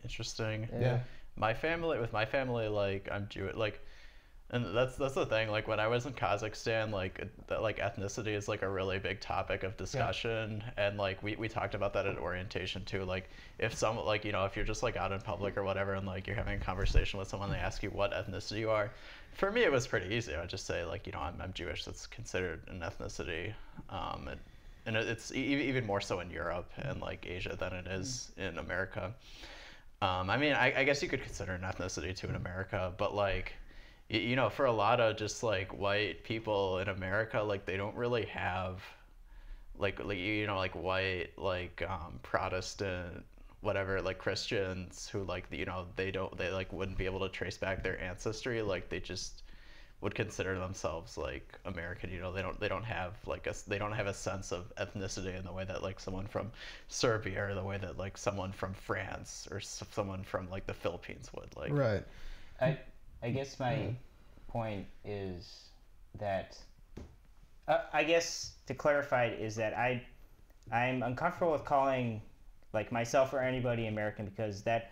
Interesting. Yeah. With my family, like, I'm Jewish, like, and that's the thing. Like, when I was in Kazakhstan, like, ethnicity is, like, a really big topic of discussion, and, like, we talked about that at orientation too. Like, if if you're just, like, out in public or whatever, and, like, you're having a conversation with someone, they ask you what ethnicity you are. For me, it was pretty easy. I would just say, like, I'm Jewish. That's considered an ethnicity, and it's even more so in Europe and, like, Asia than it is in America. I mean, I guess you could consider an ethnicity too in America, but, like, for a lot of just, like, white people in America, like, they don't really have, like white, like, Protestant, whatever, like, Christians who, like, they like wouldn't be able to trace back their ancestry. Like, they just would consider themselves, like, American. They don't have, like, they don't have a sense of ethnicity in the way that, like, someone from Serbia, or the way that, like, someone from France or someone from, like, the Philippines would, like. Right. I guess my point is that I guess to clarify it is that I'm uncomfortable with calling, like, myself or anybody American, because that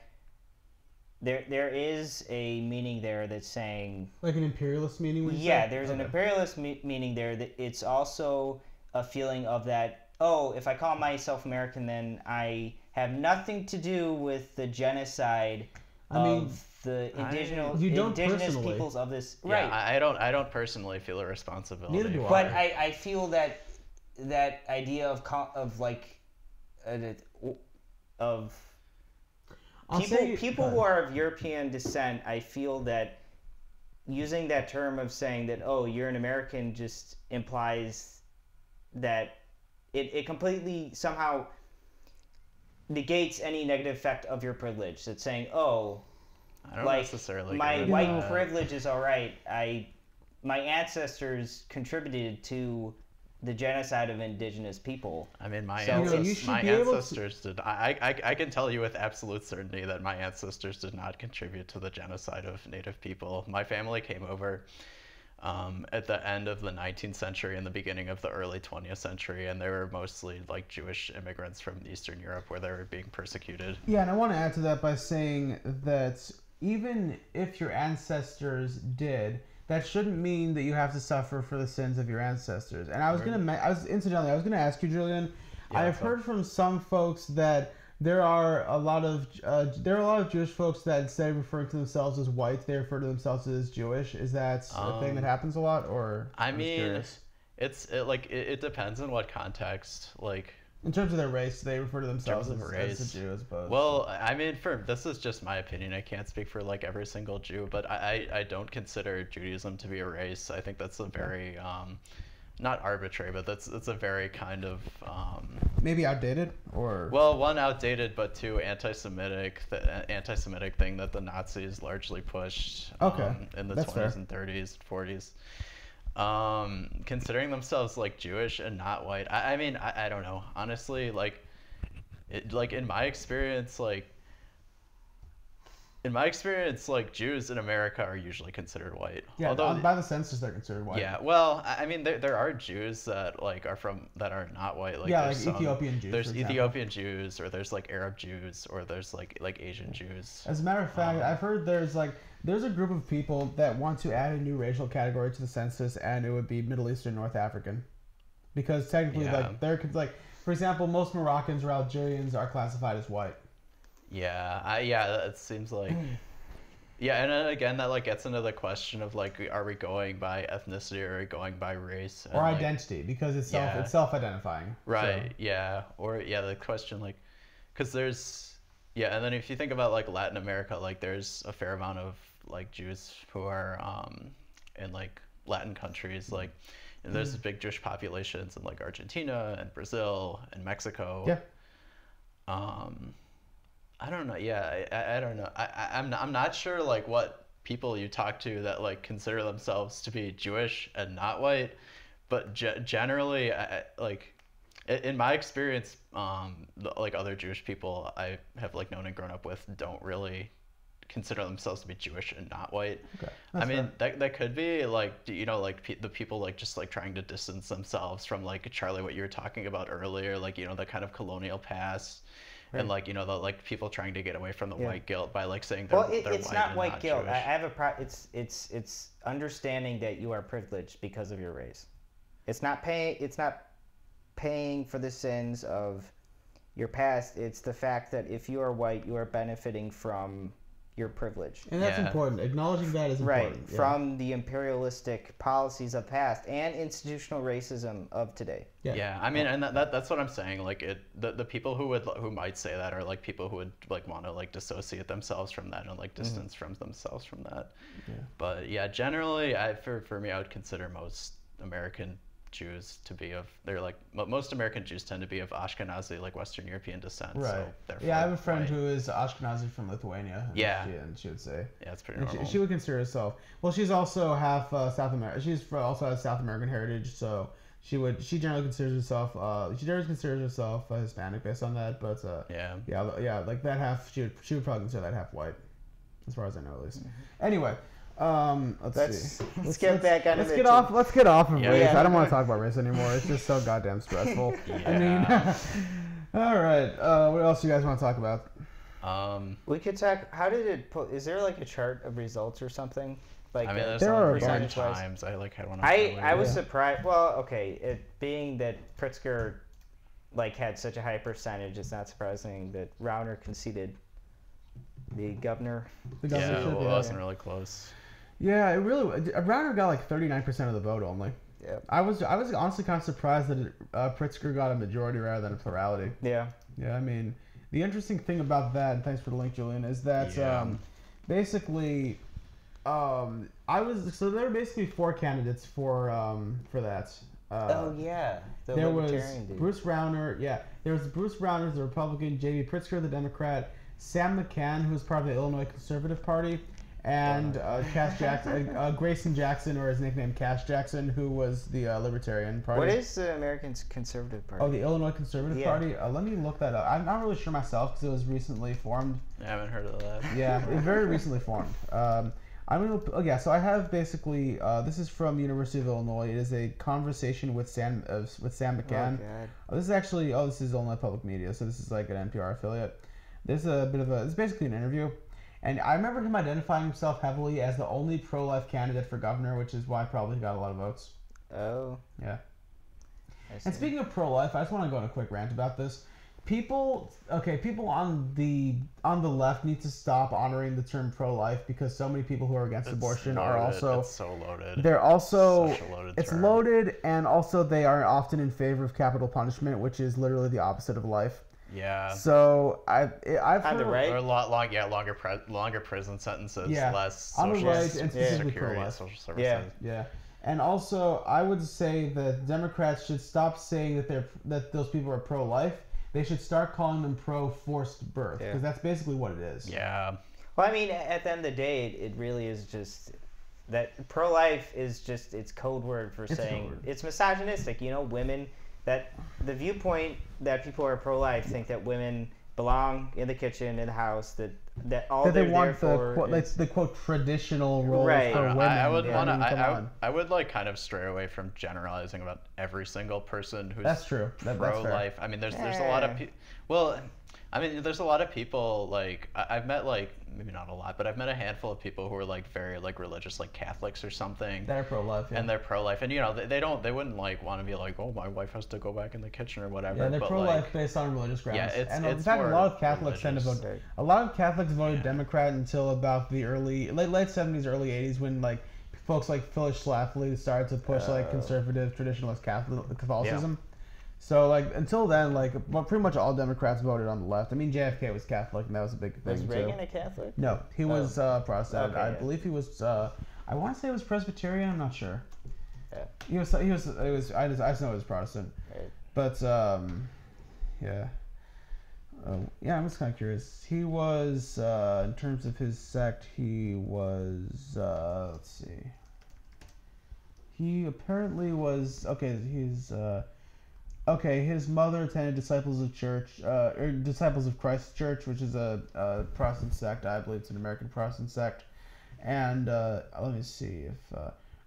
there is a meaning there that's saying, like, an imperialist meaning. There's an imperialist meaning there. That it's also a feeling of that, if I call myself American, then I have nothing to do with the genocide of the indigenous peoples of this. Yeah, right. I don't personally feel a responsibility. Neither do I. But I feel that idea of people who are of European descent, I feel that using that term of saying that, you're an American, just implies that it completely somehow negates any negative effect of your privilege. It's saying, I don't necessarily my white privilege is all right. My ancestors contributed to the genocide of indigenous people. I mean, my ancestors did. I can tell you with absolute certainty that my ancestors did not contribute to the genocide of Native people. My family came over at the end of the 19th century and the beginning of the early 20th century, and they were mostly, like, Jewish immigrants from Eastern Europe where they were being persecuted. Yeah, and I want to add to that by saying that even if your ancestors did, that shouldn't mean that you have to suffer for the sins of your ancestors. And I was gonna ask you, Julian. Yeah, I've heard from some folks that there are a lot of Jewish folks that, instead of referring to themselves as white, they refer to themselves as Jewish. Is that a thing that happens a lot, or? I mean, it depends on what context, like. In terms of their race, they refer to themselves as a Jew, I suppose. Well, I mean, this is just my opinion. I can't speak for, like, every single Jew, but I don't consider Judaism to be a race. I think that's a very not arbitrary, but that's a very kind of Maybe outdated or well, one outdated, but two anti-Semitic thing that the Nazis largely pushed in the 20s and 30s, 40s. Considering themselves like Jewish and not white. I mean, I don't know. Honestly, like in my experience, like Jews in America are usually considered white. Yeah, although by the census they're considered white. Yeah, well, I mean, there are Jews that like are not white. Like, yeah, like Ethiopian Jews. There's Ethiopian Jews, or there's like Arab Jews, or there's like Asian Jews. As a matter of fact, I've heard there's a group of people that want to add a new racial category to the census, and it would be Middle Eastern North African, because technically, like for example, most Moroccans or Algerians are classified as white. Yeah, it seems like. Yeah, and then again, that like gets into the question of like, are we going by ethnicity or are we going by race or identity? Because it's self-identifying. Right. So. Yeah. Or the question like, because there's and then if you think about like Latin America, like there's a fair amount of like Jews who are in like Latin countries, like and there's big Jewish populations in like Argentina and Brazil and Mexico. Yeah. I don't know. Yeah, I don't know. I'm not sure like what people you talk to that like consider themselves to be Jewish and not white, but generally, like in my experience, like other Jewish people I have like known and grown up with don't really consider themselves to be Jewish and not white. Okay, I mean that could be like like the people like just like trying to distance themselves from like Charlie, what you were talking about earlier, like the kind of colonial past. Right. And like the like people trying to get away from the white guilt by like saying they're it's white not and white not guilt. Jewish. I have a it's understanding that you are privileged because of your race. It's not paying for the sins of your past. It's the fact that if you are white, you are benefiting from your privilege. And that's important. Acknowledging that is important. Right, from the imperialistic policies of past and institutional racism of today. Yeah, I mean, and that's what I'm saying. Like the people who might say that are like people who would like want to like dissociate themselves from that and like distance from themselves from that. Yeah. But yeah, generally, for me, I would consider most American Jews to be most American Jews tend to be of Ashkenazi, like Western European descent. Right. So I have a friend who is Ashkenazi from Lithuania. And she would say. Yeah, it's pretty normal. She would consider herself. Well, she's also half South American. Also has South American heritage, so she generally considers herself. Hispanic based on that, but like that half. She would probably consider that half white, as far as I know at least. Anyway. Let's get back on. Let's get off of race. I don't want to talk about race anymore. It's just so goddamn stressful. I mean, all right. What else do you guys want to talk about? We could talk. How did it? Is there like a chart of results or something? Like I mean, there are percentage times. I like had one. I was surprised. Well, okay. It being that Pritzker like had such a high percentage, it's not surprising that Rauner conceded the governor. It wasn't really close. Yeah, it really. Rauner got like 39% of the vote only. Yeah. I was honestly kind of surprised that Pritzker got a majority rather than a plurality. Yeah. Yeah, I mean, the interesting thing about that, and thanks for the link, Julian, is that basically, so there were basically 4 candidates for that. There was Bruce Rauner. Yeah, there was Bruce Rauner, the Republican, J.B. Pritzker, the Democrat, Sam McCann, who was part of the Illinois Conservative Party, and Cash Jackson, Grayson Jackson, or his nickname Cash Jackson, who was the Libertarian Party. What is the American Conservative Party? Oh, the Illinois Conservative Party? Let me look that up. I'm not really sure myself because it was recently formed. I haven't heard of that. Yeah, it was very recently formed. So I have basically, this is from University of Illinois. It is a conversation with Sam McCann. This is actually, this is Illinois Public Media, so this is like an NPR affiliate. This is it's basically an interview. And I remember him identifying himself heavily as the only pro-life candidate for governor, which is why probably he got a lot of votes. Oh. Yeah. And speaking of pro-life, I just want to go on a quick rant about this. People on the left need to stop honoring the term pro-life because so many people who are against abortion are also. It's so loaded. They're also. Such a loaded it's term. Loaded, and also they are often in favor of capital punishment, which is literally the opposite of life. Yeah. So I've on the right, or longer prison sentences, less on the social right, and specifically security, pro-life. social services. Yeah. And also, I would say that Democrats should stop saying that those people are pro-life. They should start calling them pro-forced birth, because that's basically what it is. Yeah. Well, I mean, at the end of the day, it really is just that pro-life is just its code word for saying it's misogynistic. You know, women, that the viewpoint that people who are pro-life think that women belong in the kitchen, in the house, that all That they're they want there for the quote traditional role Right. for women. I would Yeah, want come I would like kind of stray away from generalizing about every single person who's That's true. That's fair. pro-life. I mean, there's a lot of people. Well, I mean, there's a lot of people like I've met like maybe not a lot, but I've met a handful of people who are like very like religious, like Catholics or something. They're pro-life, yeah. And they're pro-life, and you know they wouldn't like want to be like, oh, my wife has to go back in the kitchen or whatever. Yeah, they're but pro-life like, based on religious grounds. Yeah, and in it's fact, a more lot of Catholics tend to vote. religious. A lot of Catholics voted Democrat until about the late 70s, early 80s, when like folks like Phyllis Schlafly started to push like conservative traditionalist Catholicism. So like until then, like pretty much all Democrats voted on the left. I mean, JFK was Catholic, and that was a big thing Was too. Reagan a Catholic? No, he was Protestant. Okay, I yeah. believe he was. I want to say it was Presbyterian. I'm not sure. Yeah. He was. It was. I just know it was Protestant. Right. But yeah. Yeah, I'm just kind of curious. He was in terms of his sect. He was. Let's see. He apparently was okay. He's. Okay, his mother attended Disciples of Disciples of Christ Church, which is a Protestant sect. I believe it's an American Protestant sect. And let me see if...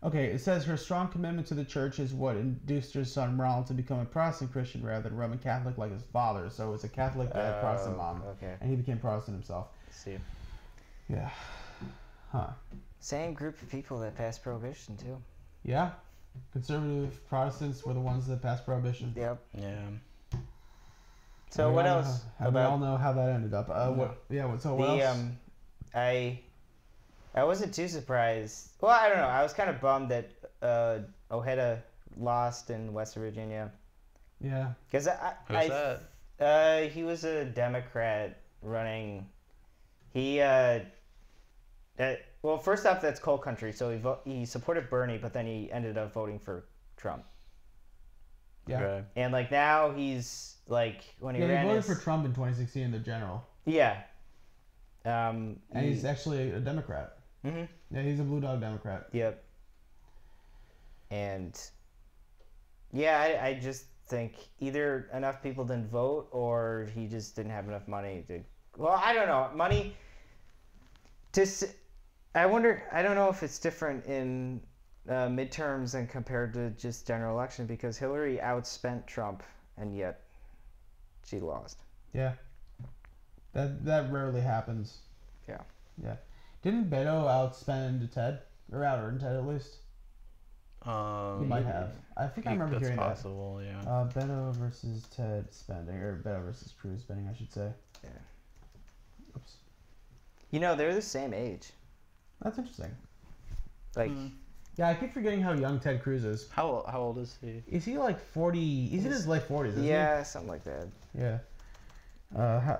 okay, it says her strong commitment to the church is what induced her son Ronald to become a Protestant Christian rather than Roman Catholic like his father. So it's a Catholic Protestant mom. Okay. And he became Protestant himself. See. Yeah. Huh. Same group of people that passed prohibition too. Yeah. Conservative Protestants were the ones that passed prohibition. Yep. yeah. So what else? We all know how that ended up. What else? I wasn't too surprised. Well, I don't know. I was kind of bummed that Ojeda lost in West Virginia. Yeah. Because Who's that? he was a Democrat running. Well, first off, that's coal country, so he supported Bernie, but then he ended up voting for Trump. Yeah. Okay. And like now he's like when he ran he voted for Trump in 2016 in the general. Yeah. And he's actually a Democrat. Mm-hmm. Yeah, he's a blue dog Democrat. Yep. And yeah, I just think either enough people didn't vote or he just didn't have enough money to. Well, I don't know. Money. I wonder. I don't know if it's different in midterms and compared to just general election because Hillary outspent Trump and yet she lost. Yeah. That rarely happens. Yeah. Yeah. Didn't Beto outspend Ted? Or outearn Ted at least? He might have. I think I remember hearing that's possible, yeah. Beto versus Ted spending, or Beto versus Cruz spending, I should say. Yeah. Oops. You know, they're the same age. That's interesting. Like, Yeah, I keep forgetting how young Ted Cruz is. How old is he? Is he like 40? He's in his late 40s, isn't yeah, something like that. he? Yeah.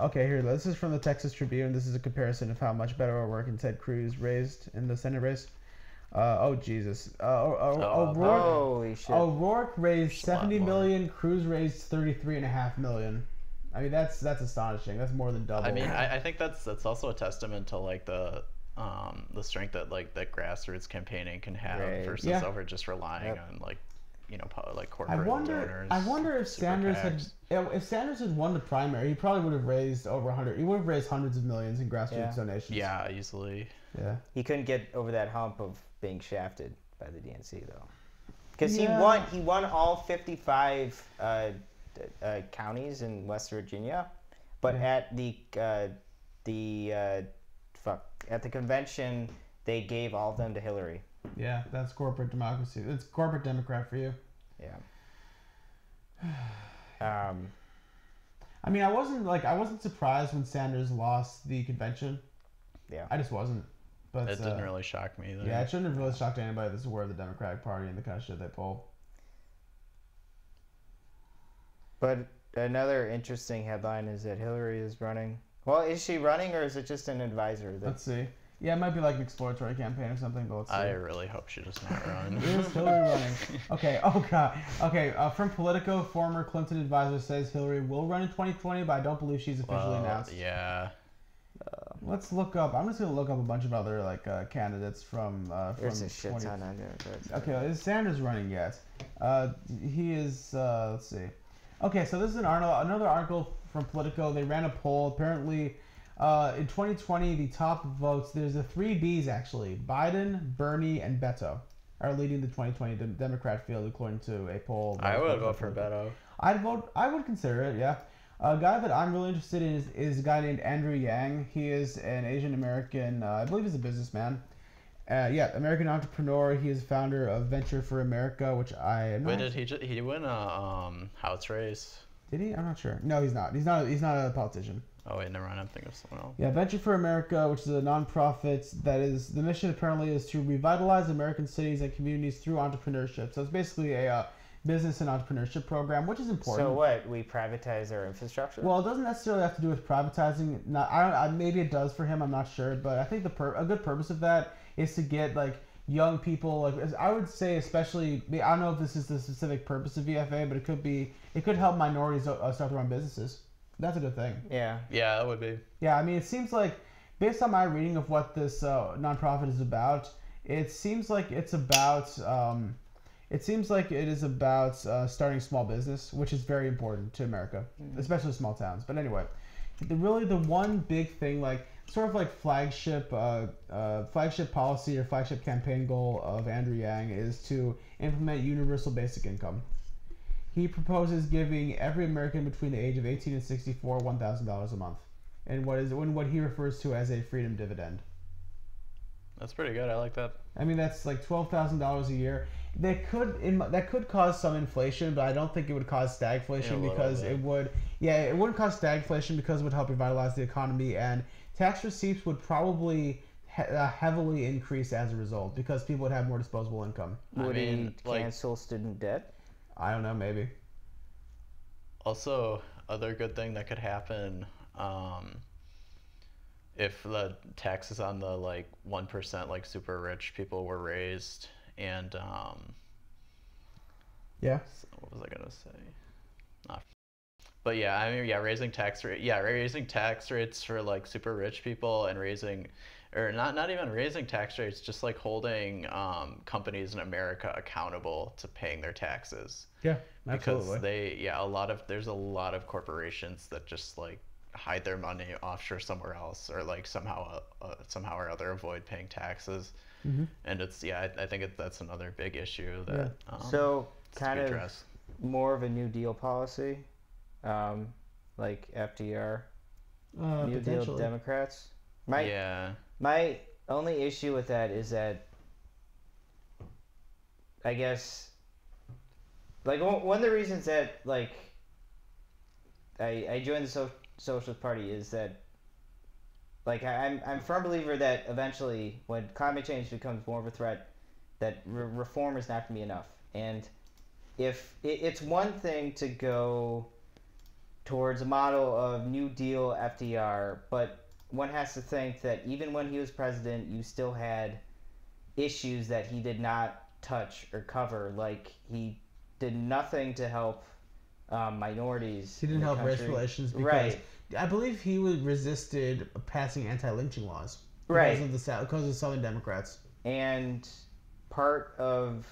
Okay, here. This is from the Texas Tribune. This is a comparison of how much Beto O'Rourke and Ted Cruz raised in the Senate race. Oh Jesus! O'Rourke. Holy shit! O'Rourke raised A lot 70 more. million. Cruz raised 33.5 million. I mean, that's astonishing. That's more than double. I mean, I think that's also a testament to like the strength that like that grassroots campaigning can have Right. versus Yeah. over just relying Yep. on like like I corporate wonder. donors. I wonder if super Sanders had won the primary, he probably would have raised over 100. He would have raised hundreds of millions in grassroots Yeah. donations. Yeah, easily. Yeah. He couldn't get over that hump of being shafted by the DNC though, because Yeah. he won all 55 counties in West Virginia, but Yeah. at the convention they gave all of them to Hillary. Yeah, that's corporate democracy. It's corporate Democrat for you. Yeah. I mean, I wasn't surprised when Sanders lost the convention. Yeah. I just wasn't. But It didn't really shock me either. Yeah, it shouldn't have really shocked anybody that's aware of the Democratic Party and the kind of shit they pull. But another interesting headline is that Hillary is running. Well, is she running or is it just an advisor? Let's see. Yeah, it might be like an exploratory campaign or something, but let's see. I really hope she does not run. Is Hillary running? Okay, oh god. Okay, from Politico, former Clinton advisor says Hillary will run in 2020, but I don't believe she's officially announced. Yeah. Let's look up. I'm just gonna look up a bunch of other candidates from There's a shit ton on there. Okay, is Sanders running yet? He is. Let's see. Okay, so this is another article from Politico. They ran a poll. Apparently, in 2020, the top votes. There's the three Bs actually. Biden, Bernie, and Beto are leading the 2020 Democrat field according to a poll. I would vote for Beto. I would consider it. Yeah. A guy that I'm really interested in is a guy named Andrew Yang. He is an Asian American. I believe he's a businessman. American entrepreneur. He is founder of Venture for America, which I am not. Wait, did he win a House race? Did he? I'm not sure. No, he's not. He's not a politician. Oh wait, never mind. I'm thinking of someone else. Yeah, Venture for America, which is a nonprofit that is the mission apparently is to revitalize American cities and communities through entrepreneurship. So it's basically a business and entrepreneurship program, which is important. So what? We privatize our infrastructure? Well, it doesn't necessarily have to do with privatizing. Maybe it does for him. I'm not sure, but I think a good purpose of that is to get young people. I would say, especially. I don't know if this is the specific purpose of VFA, but it could help minorities start their own businesses. That's a good thing. Yeah. Yeah, that would be. Yeah, I mean, it seems like, based on my reading of what this nonprofit is about, it seems like it's about. It seems like it is about starting small business, which is very important to America, especially small towns. But anyway, the one big thing, flagship policy or flagship campaign goal of Andrew Yang is to implement universal basic income. He proposes giving every American between the age of 18 and 64 $1,000 a month, and what he refers to as a freedom dividend. That's pretty good. I like that. I mean, that's like $12,000 a year. That could cause some inflation, but I don't think it would cause stagflation because it would. Yeah, it wouldn't cause stagflation because it would help revitalize the economy, and tax receipts would probably heavily increase as a result because people would have more disposable income. Would he cancel student debt? I don't know, maybe. Also, other good thing that could happen, if the taxes on the 1% super rich people were raised, and yeah. What was I gonna say? But yeah, I mean, raising tax rates for super rich people, and not even raising tax rates, just holding companies in America accountable to paying their taxes. Yeah, absolutely. Because there's a lot of corporations that just hide their money offshore somewhere else, or somehow or other avoid paying taxes. Mm-hmm. And it's I think that's another big issue that so kind of more of a New Deal policy, like FDR, New Deal Democrats. My only issue with that is that I guess one of the reasons that I joined the Socialist Party is that I'm a firm believer that eventually when climate change becomes more of a threat, that reform is not going to be enough. And if it's one thing to go towards a model of New Deal FDR, but one has to think that even when he was president, you still had issues that he did not touch or cover. He did nothing to help minorities. He didn't help race relations because I believe he resisted passing anti-lynching laws because of Southern Democrats. And part of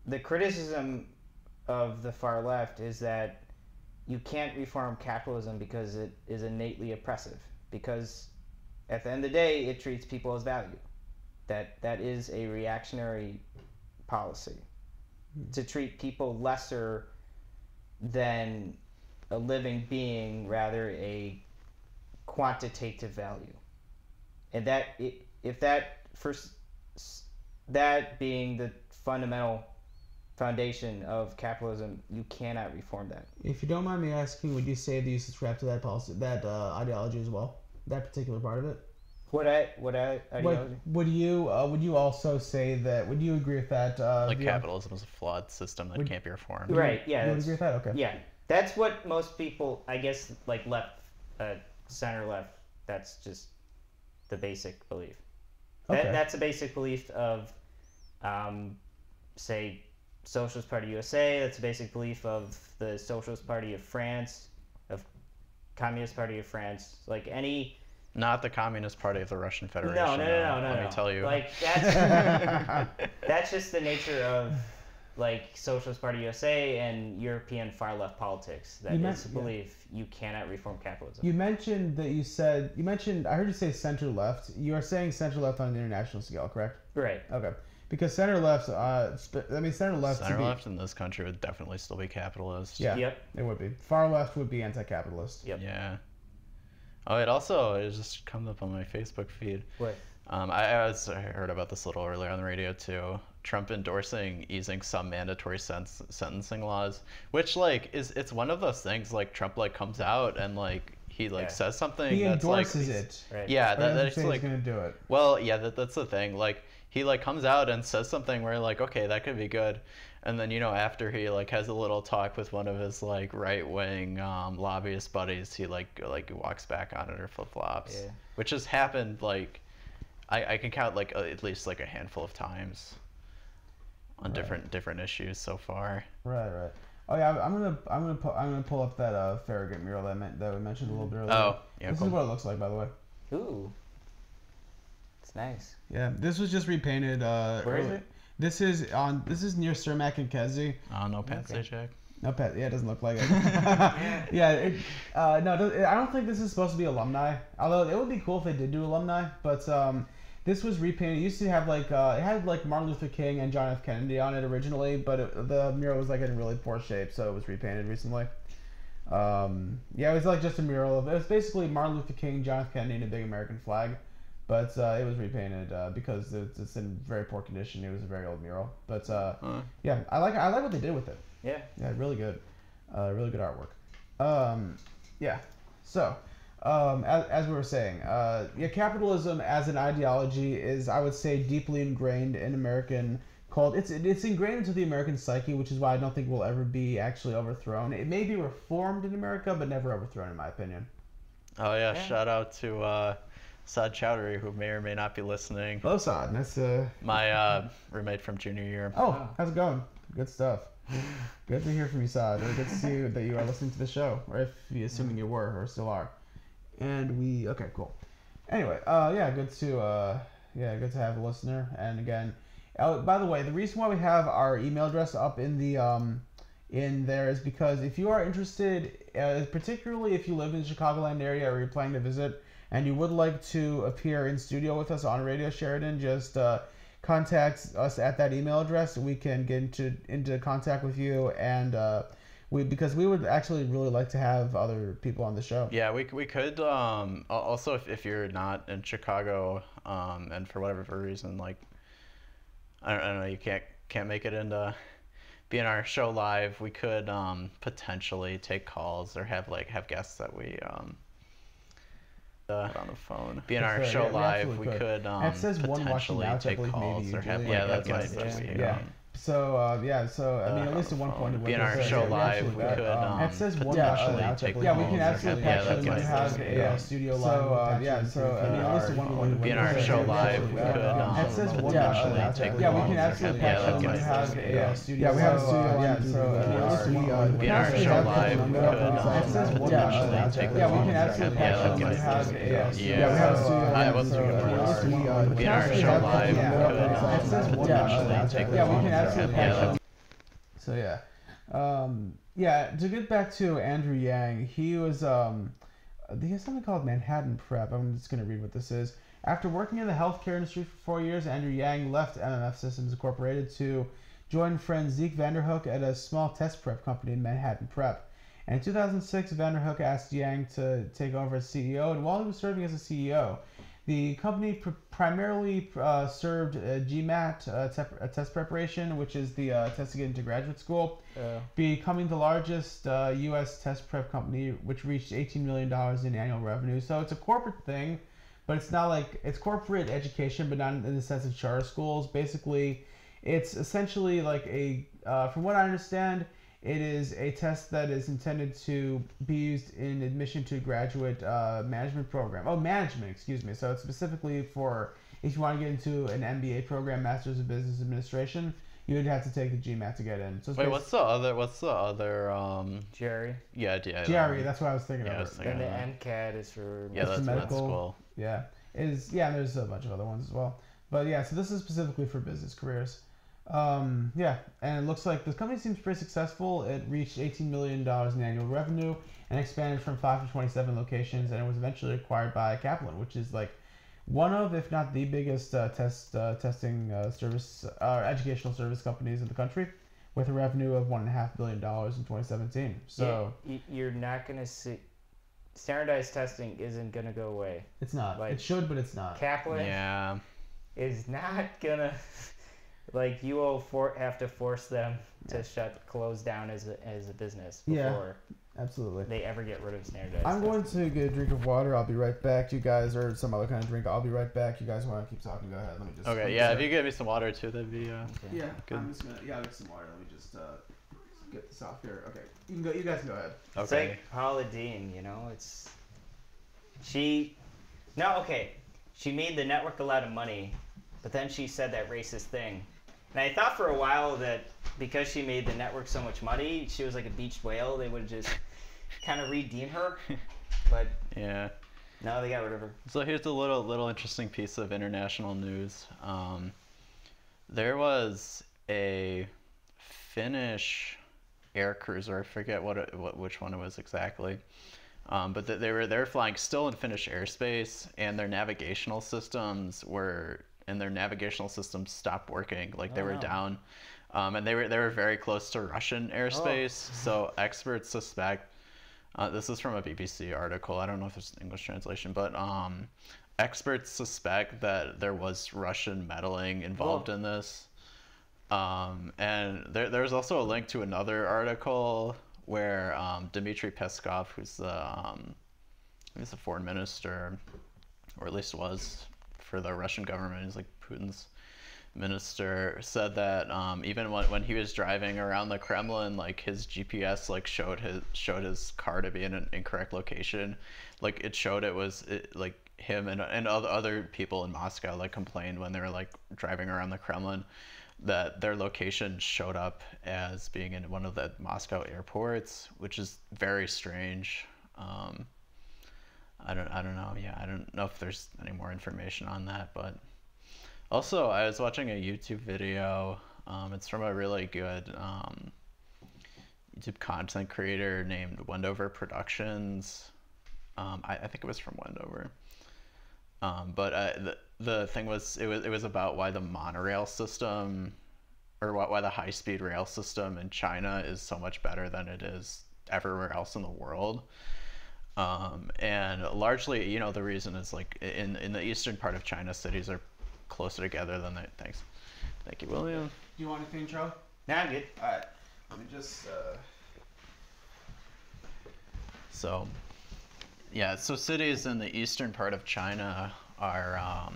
the criticism of the far left is that you can't reform capitalism because it is innately oppressive. Because at the end of the day, it treats people as value. That is a reactionary policy. To treat people lesser than a living being, rather a quantitative value. And that being the fundamental foundation of capitalism, you cannot reform that. If you don't mind me asking, would you say that you subscribe to that policy, that ideology as well, that particular part of it? What ideology? Would you also say that? Would you agree with that? Capitalism is a flawed system that can't be reformed. Right. Yeah. You would agree with that? Okay. Yeah, that's what most people, I guess, left, center left. That's just the basic belief. Okay. That's a basic belief of, say, Socialist Party USA. That's a basic belief of the Socialist Party of France, of Communist Party of France. Like any. Not the Communist Party of the Russian Federation. No. Let me tell you. Like that's just the nature of like Socialist Party USA and European far left politics. That is a belief you cannot reform capitalism. You mentioned that I heard you say center left. You are saying center left on an international scale, correct? Right. Okay. Because center left, center left in this country would definitely still be capitalist. Yeah. Yep. It would be. Far left would be anti-capitalist. Yep. Yeah. Oh, it just comes up on my Facebook feed. What? I heard about this a little earlier on the radio too. Trump endorsing easing some mandatory sentencing laws, which like it's one of those things like Trump like comes out and like he like says something he that's endorses like it. Right. Yeah, that's like he's gonna do it. Well, yeah, that's the thing. Like he like comes out and says something where like okay that could be good, and then after he like has a little talk with one of his like right wing lobbyist buddies, he like walks back on it or flip flops, which has happened like I can count like at least like a handful of times on different issues so far. Right. Oh yeah, I'm gonna pull up that Farragut mural that we mentioned a little bit earlier. Oh yeah. This is what it looks like, by the way. Ooh. It's nice. Yeah, this was just repainted. Where is it? This is near Cermak and Kesey. Oh, no Pat Sajak. No Pat. Yeah, it doesn't look like it. Yeah. No, I don't think this is supposed to be alumni. Although it would be cool if they did do alumni. But this was repainted. It used to have like it had like Martin Luther King and John F. Kennedy on it originally, but the mural was like in really poor shape, so it was repainted recently. Yeah, it was like just a mural of it was basically Martin Luther King, John F. Kennedy, and a big American flag. But it was repainted because it's in very poor condition. It was a very old mural. But yeah, I like what they did with it. Yeah. Yeah, really good. Really good artwork. Yeah. So, as we were saying, capitalism as an ideology is, I would say, deeply ingrained in American culture. It's ingrained into the American psyche, which is why I don't think we'll ever be actually overthrown. It may be reformed in America, but never overthrown, in my opinion. Oh yeah. Shout out to Saad Chowdhury, who may or may not be listening. Hello, Saad. That's my roommate from junior year. Oh, how's it going? Good stuff. Good to hear from you, Saad. Or good to see that you are listening to the show, or if you assuming you were or still are. And okay, cool. Anyway, good to have a listener. And again, by the way, the reason why we have our email address up in the in there is because if you are interested, particularly if you live in the Chicagoland area or you're planning to visit, and you would like to appear in studio with us on Radio Sheridan, just contact us at that email address. We can get into contact with you, and because we would actually really like to have other people on the show. Yeah, we could also if you're not in Chicago and for whatever reason, like I don't know, you can't make it into be in our show live, we could potentially take calls or have guests that we on the phone. Be in our show live, we could it says one watching potentially now, take calls or have that's yeah. So I mean, at least at one point, be in our show live, we could it says one potentially take calls. Yeah, we can absolutely have a studio live. So I mean, at least at one point, be in our show live, we could it says one potentially take calls. Yeah, we can absolutely have a studio. Yeah, we have a studio. Be in our show live, we could potentially take calls. Yeah, we can absolutely have a studio. I wasn't sure what it was. Be in our show live, we could potentially take calls. So to get back to Andrew Yang, he was he has something called Manhattan Prep. I'm just going to read what this is. After working in the healthcare industry for 4 years, Andrew Yang left MMF Systems Incorporated to join friend Zeke Vanderhook at a small test prep company in Manhattan Prep. And in 2006, Vanderhook asked Yang to take over as CEO, and while he was serving as a CEO, the company primarily served GMAT test preparation, which is the test to get into graduate school, becoming the largest U.S. test prep company, which reached $18 million in annual revenue. So it's a corporate thing, but it's not like it's corporate education, but not in the sense of charter schools. Basically, it's essentially like from what I understand, It is a test that is intended to be used in admission to graduate management program. Oh, management, excuse me. So it's specifically for if you want to get into an MBA program, Masters of Business Administration, you would have to take the GMAT to get in. So it's Wait, what's the other? Jerry. Yeah, GRE, that's what I was thinking Yeah, I of. was thinking And the of that. MCAT is for Yeah, that's medical. school. Yeah, and there's a bunch of other ones as well. But yeah, so this is specifically for business careers. Yeah, and it looks like this company seems pretty successful. It reached $18 million in annual revenue and expanded from 5 to 27 locations, and it was eventually acquired by Kaplan, which is like one of, if not the biggest testing service educational service companies in the country, with a revenue of $1.5 billion in 2017. So you're not gonna see standardized testing isn't gonna go away. it's not. Like, it should, but it's not. Kaplan Yeah. is not gonna like you will have to force them to close down as a business before Absolutely. they ever get rid of standardized I'm going testing. to get a drink of water. I'll be right back. You guys, or some other kind of drink. I'll be right back. You guys want to keep talking? Go ahead. Let me just. Okay. Yeah. If you give me some water too, that'd be Yeah, Good. I'm just gonna. Yeah, I'll get some water. Let me just get this off here. Okay, you can go. You guys can go ahead. It's okay. like Paula Deen, you know, she made the network a lot of money, but then she said that racist thing. And I thought for a while that because she made the network so much money, she was like a beached whale, they would just kind of redeem her. But Yeah. no, they got rid of her. So here's a little interesting piece of international news. There was a Finnish air cruiser. I forget which one it was exactly. But they were flying still in Finnish airspace, and their navigational systems stopped working. Like they were down, and they were very close to Russian airspace. So experts suspect. This is from a BBC article. I don't know if there's an English translation, but experts suspect that there was Russian meddling involved in this. And there's also a link to another article where Dmitry Peskov, who's he's the foreign minister, or at least was for the Russian government, he's like Putin's minister, said that even when he was driving around the Kremlin, like his GPS like showed his car to be in an incorrect location. Like it showed like him and other people in Moscow like complained when they were like driving around the Kremlin that their location showed up as being in one of the Moscow airports, which is very strange. I don't know. Yeah, I don't know if there's any more information on that, but also I was watching a YouTube video. It's from a really good YouTube content creator named Wendover Productions. I think it was from Wendover. But the thing was, it was about why the monorail system, or why the high-speed rail system in China is so much better than it is everywhere else in the world. And largely, you know, the reason is like in the eastern part of China, cities are closer together than they. Thank you, William. Do you want anything, Joe? Nah, I'm good. All right. Let me just. So, yeah, so cities in the eastern part of China are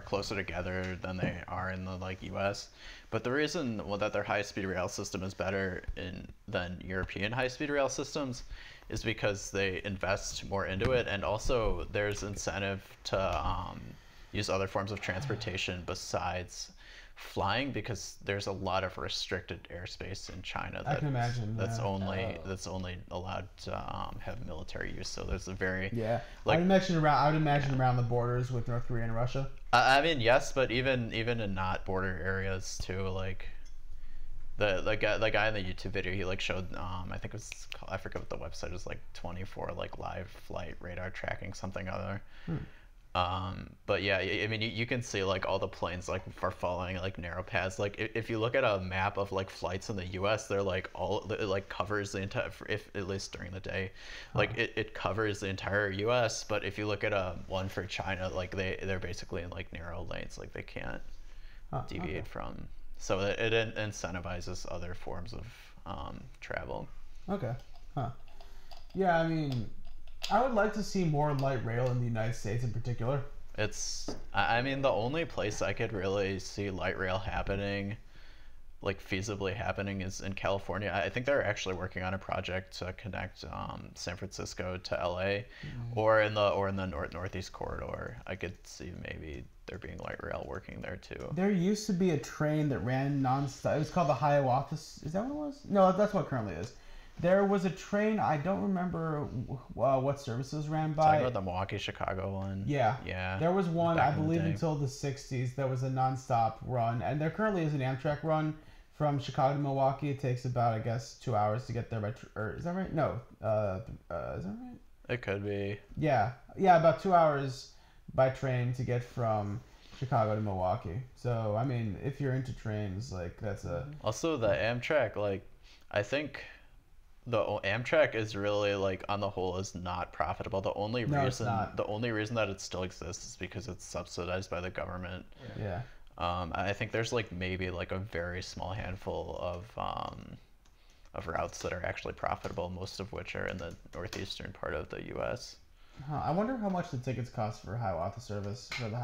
closer together than they are in the like U.S. But the reason that their high-speed rail system is better than European high-speed rail systems is because they invest more into it, and also there's incentive to use other forms of transportation besides flying, because there's a lot of restricted airspace in China I can imagine. that's yeah. only allowed to have military use. So there's a very Yeah, like, I would imagine around the borders with North Korea and Russia. I mean, yes, but even in not border areas too, like the guy in the YouTube video, he like showed I think it was called, I forget what the website is, like 24 like live flight radar tracking something other. But yeah, I mean, you can see like all the planes like are following like narrow paths. Like if you look at a map of like flights in the U.S., they're like it like covers the entire, if at least during the day, like it covers the entire U.S. But if you look at one for China, like they're basically in like narrow lanes, like they can't deviate from. So it incentivizes other forms of travel. Okay. Huh. Yeah, I mean, I would like to see more light rail in the United States in particular. I mean, the only place I could really see light rail happening like feasibly happening is in California. I think they're actually working on a project to connect San Francisco to LA, or in the northeast corridor. I could see maybe there being light rail working there too. There used to be a train that ran nonstop. It was called the Hiawatha. Is that what it was? No, that's what it currently is. There was a train. I don't remember what services ran by. Talking about the Milwaukee Chicago one. Yeah. Yeah. There was one, I Back in the believe, day. until the 60s. That was a nonstop run, and there currently is an Amtrak run from Chicago to Milwaukee. It takes about, I guess, 2 hours to get there by. Or is that right? No. Is that right? It could be. Yeah. About 2 hours by train to get from Chicago to Milwaukee. So I mean, if you're into trains, like that's a. Also, the Amtrak, like, I think the Amtrak is really, like, on the whole is not profitable. The only No, it's reason not. the only reason that it still exists is because it's subsidized by the government. Yeah. I think there's like maybe like a very small handful of routes that are actually profitable, most of which are in the northeastern part of the U.S. Huh, I wonder how much the tickets cost for Hiawatha service for the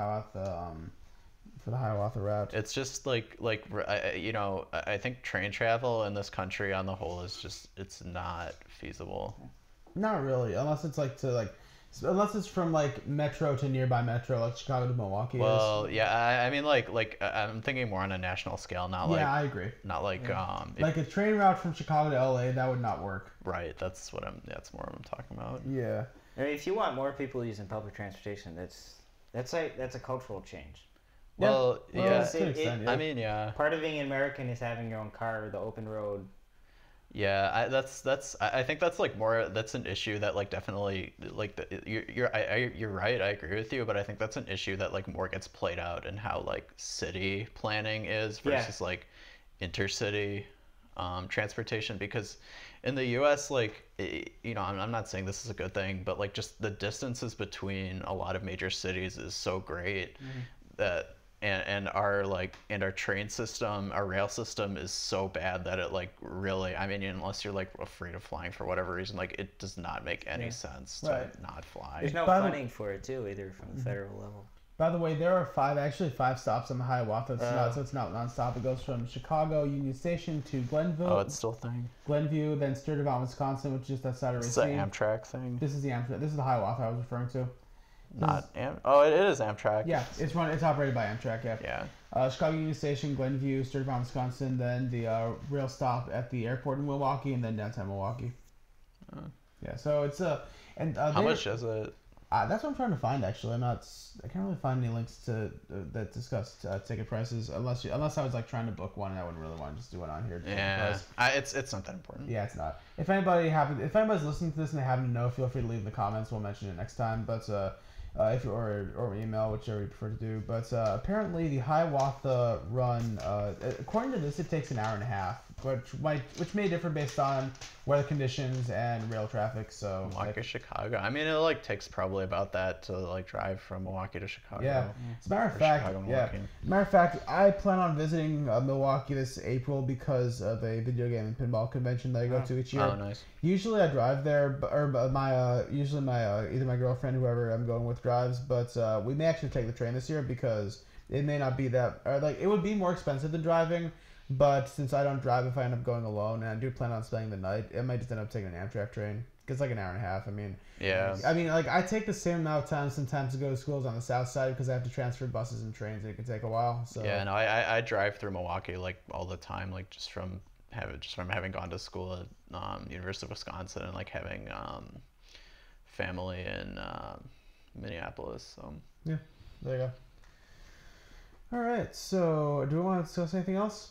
Hiawatha route. It's just I think train travel in this country on the whole is just it's not feasible. Not really, unless it's unless it's from like metro to nearby metro, like Chicago to Milwaukee. Well, yeah, I mean like I'm thinking more on a national scale, not like I agree. not like Like a train route from Chicago to LA, that would not work. right. That's more what I'm talking about. Yeah. I mean, if you want more people using public transportation, that's a cultural change. Well, yeah. To an extent, yeah. I mean, yeah. Part of being American is having your own car, the open road. Yeah, I think that's like more that's an issue that like definitely like you're right, I agree with you, but I think that's an issue that like more gets played out in how like city planning is versus like intercity transportation, because in the US like I'm not saying this is a good thing, but like just the distances between a lot of major cities is so great that and our train system, our rail system is so bad that it like really, I mean, unless you're like afraid of flying for whatever reason, like it does not make any sense to not fly. There's no funding for it too, either from the federal level. By the way, there are five stops on the Hiawatha. So it's not nonstop. It goes from Chicago Union Station to Glenville. Oh, it's still a thing. Glenview, then Sturtevant, Wisconsin, which is just outside of It's Racine. the Amtrak thing. This is the Amtrak. This is the Hiawatha I was referring to. It is Amtrak. Yeah, it's operated by Amtrak. Yeah. Yeah. Chicago Union Station, Glenview, Sturtevant, Wisconsin, then the rail stop at the airport in Milwaukee, and then downtown Milwaukee. Yeah, so it's How much is it? That's what I'm trying to find. Actually, I can't really find any links to that discuss ticket prices unless I was like trying to book one, and I wouldn't really want to just do it on here. Yeah, it's not that important. Yeah, it's not. If anybody's listening to this and they happen to know, feel free to leave in the comments. We'll mention it next time. But if or email, whichever you prefer to do. But apparently the Hiawatha run, according to this, it takes an hour and a half, which may differ based on weather conditions and rail traffic. So Milwaukee, Chicago. I mean, it like takes probably about that to like drive from Milwaukee to Chicago. Yeah. As a matter of Or fact, Chicago, yeah. Milwaukee. Matter of fact, I plan on visiting Milwaukee this April because of a video game and pinball convention that I go to each year. Oh, nice. Usually I drive there, usually my either my girlfriend, whoever I'm going with, drives. But we may actually take the train this year because it may not be that, or like it would be more expensive than driving. But since I don't drive, if I end up going alone, and I do plan on spending the night, I might just end up taking an Amtrak train. It's like an hour and a half. I mean, like I take the same amount of time sometimes to go to schools on the south side because I have to transfer buses and trains, and it can take a while. So yeah, no, I drive through Milwaukee like all the time, like just from having gone to school at University of Wisconsin and like having family in Minneapolis. So yeah, there you go. All right, so do we want to discuss anything else?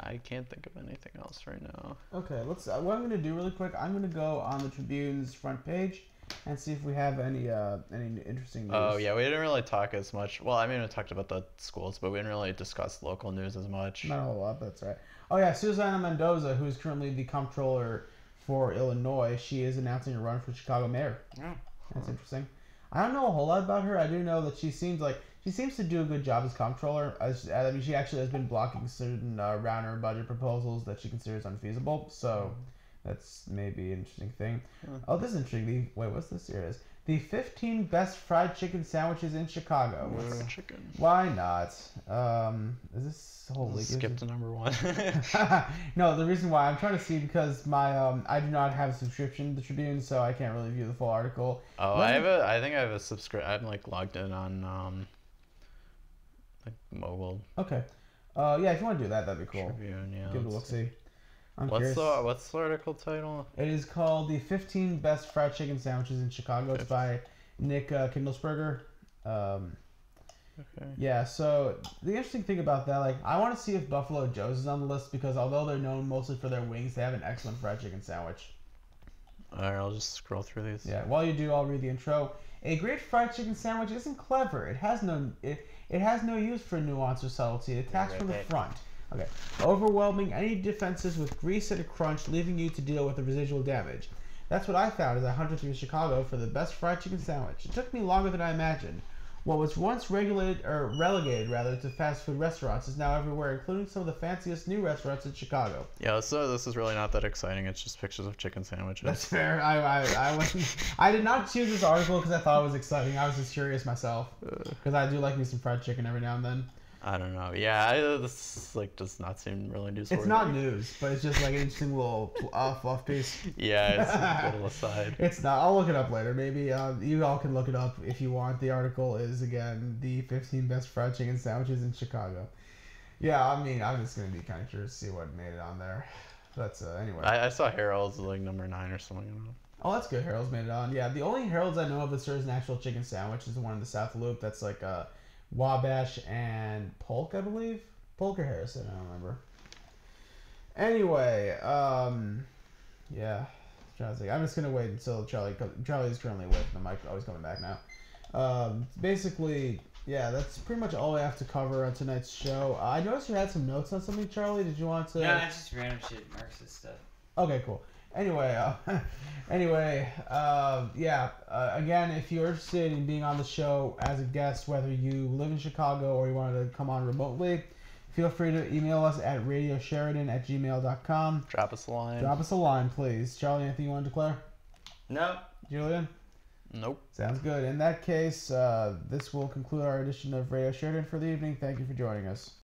I can't think of anything else right now. Okay, let's. What I'm going to do really quick, I'm going to go on the Tribune's front page and see if we have any interesting news. Oh yeah, we didn't really talk as much. Well, I mean, we talked about the schools, but we didn't really discuss local news as much. Not a whole lot, but that's right. Oh yeah, Susana Mendoza, who is currently the comptroller for Illinois, she is announcing a run for Chicago mayor. Yeah. That's interesting. I don't know a whole lot about her. I do know that she seems to do a good job as comptroller. I mean, she actually has been blocking certain rounder budget proposals that she considers unfeasible. So that's maybe an interesting thing. Oh, this is interesting. Wait, what's this? Here it is. the 15 best fried chicken sandwiches in Chicago. Fried chicken. Why not? Is this whole league? Skip to number 1. No, the reason why I'm trying to see because my I do not have a subscription to the Tribune, so I can't really view the full article. Oh, I think I have a I'm like logged in on like mobile. Okay. Yeah, if you want to do that, that'd be cool. Tribune, yeah. Give it a look see. What's the article title? It is called the 15 best fried chicken sandwiches in Chicago. It's by Nick Kindlesberger. Okay. Yeah, so the interesting thing about that, like, I want to see if Buffalo Joe's is on the list because although they're known mostly for their wings, they have an excellent fried chicken sandwich. Alright, I'll just scroll through these. Yeah, while you do, I'll read the intro. A great fried chicken sandwich isn't clever. It has no use for nuance or subtlety. It attacks from the front. Okay. Overwhelming any defenses with grease and a crunch, leaving you to deal with the residual damage. That's what I found as I hunted through Chicago for the best fried chicken sandwich. It took me longer than I imagined. What was once relegated to fast food restaurants is now everywhere, including some of the fanciest new restaurants in Chicago. Yeah, so this is really not that exciting. It's just pictures of chicken sandwiches. That's fair. I did not choose this article because I thought it was exciting. I was just curious myself because I do like me some fried chicken every now and then. I don't know. Yeah, this like does not seem really newsworthy. It's not news, but it's just like an interesting little fluff piece. Yeah, it's a little aside. It's not. I'll look it up later. Maybe you all can look it up if you want. The article is again the 15 best fried chicken sandwiches in Chicago. Yeah, I mean, I'm just gonna be kind of curious to see what made it on there. That's anyway. I saw Harold's like number 9 or something. Oh, that's good. Harold's made it on. Yeah, the only Harold's I know of that serves an actual chicken sandwich is the one in the South Loop. That's like Wabash and Polk, I believe. Polk or Harrison, I don't remember. Anyway, yeah. I'm just gonna wait until Charlie is currently away from the mic. Oh, he's coming back now. Basically, yeah, that's pretty much all I have to cover on tonight's show. I noticed you had some notes on something, Charlie. Did you want to? No, it's just random shit, Marxist stuff. Okay, cool. Anyway, yeah. Again, if you're interested in being on the show as a guest, whether you live in Chicago or you want to come on remotely, feel free to email us at radiosheridan@gmail.com. Drop us a line. Drop us a line, please. Charlie, anything you want to declare? No. Julian? Nope. Sounds good. In that case, this will conclude our edition of Radio Sheridan for the evening. Thank you for joining us.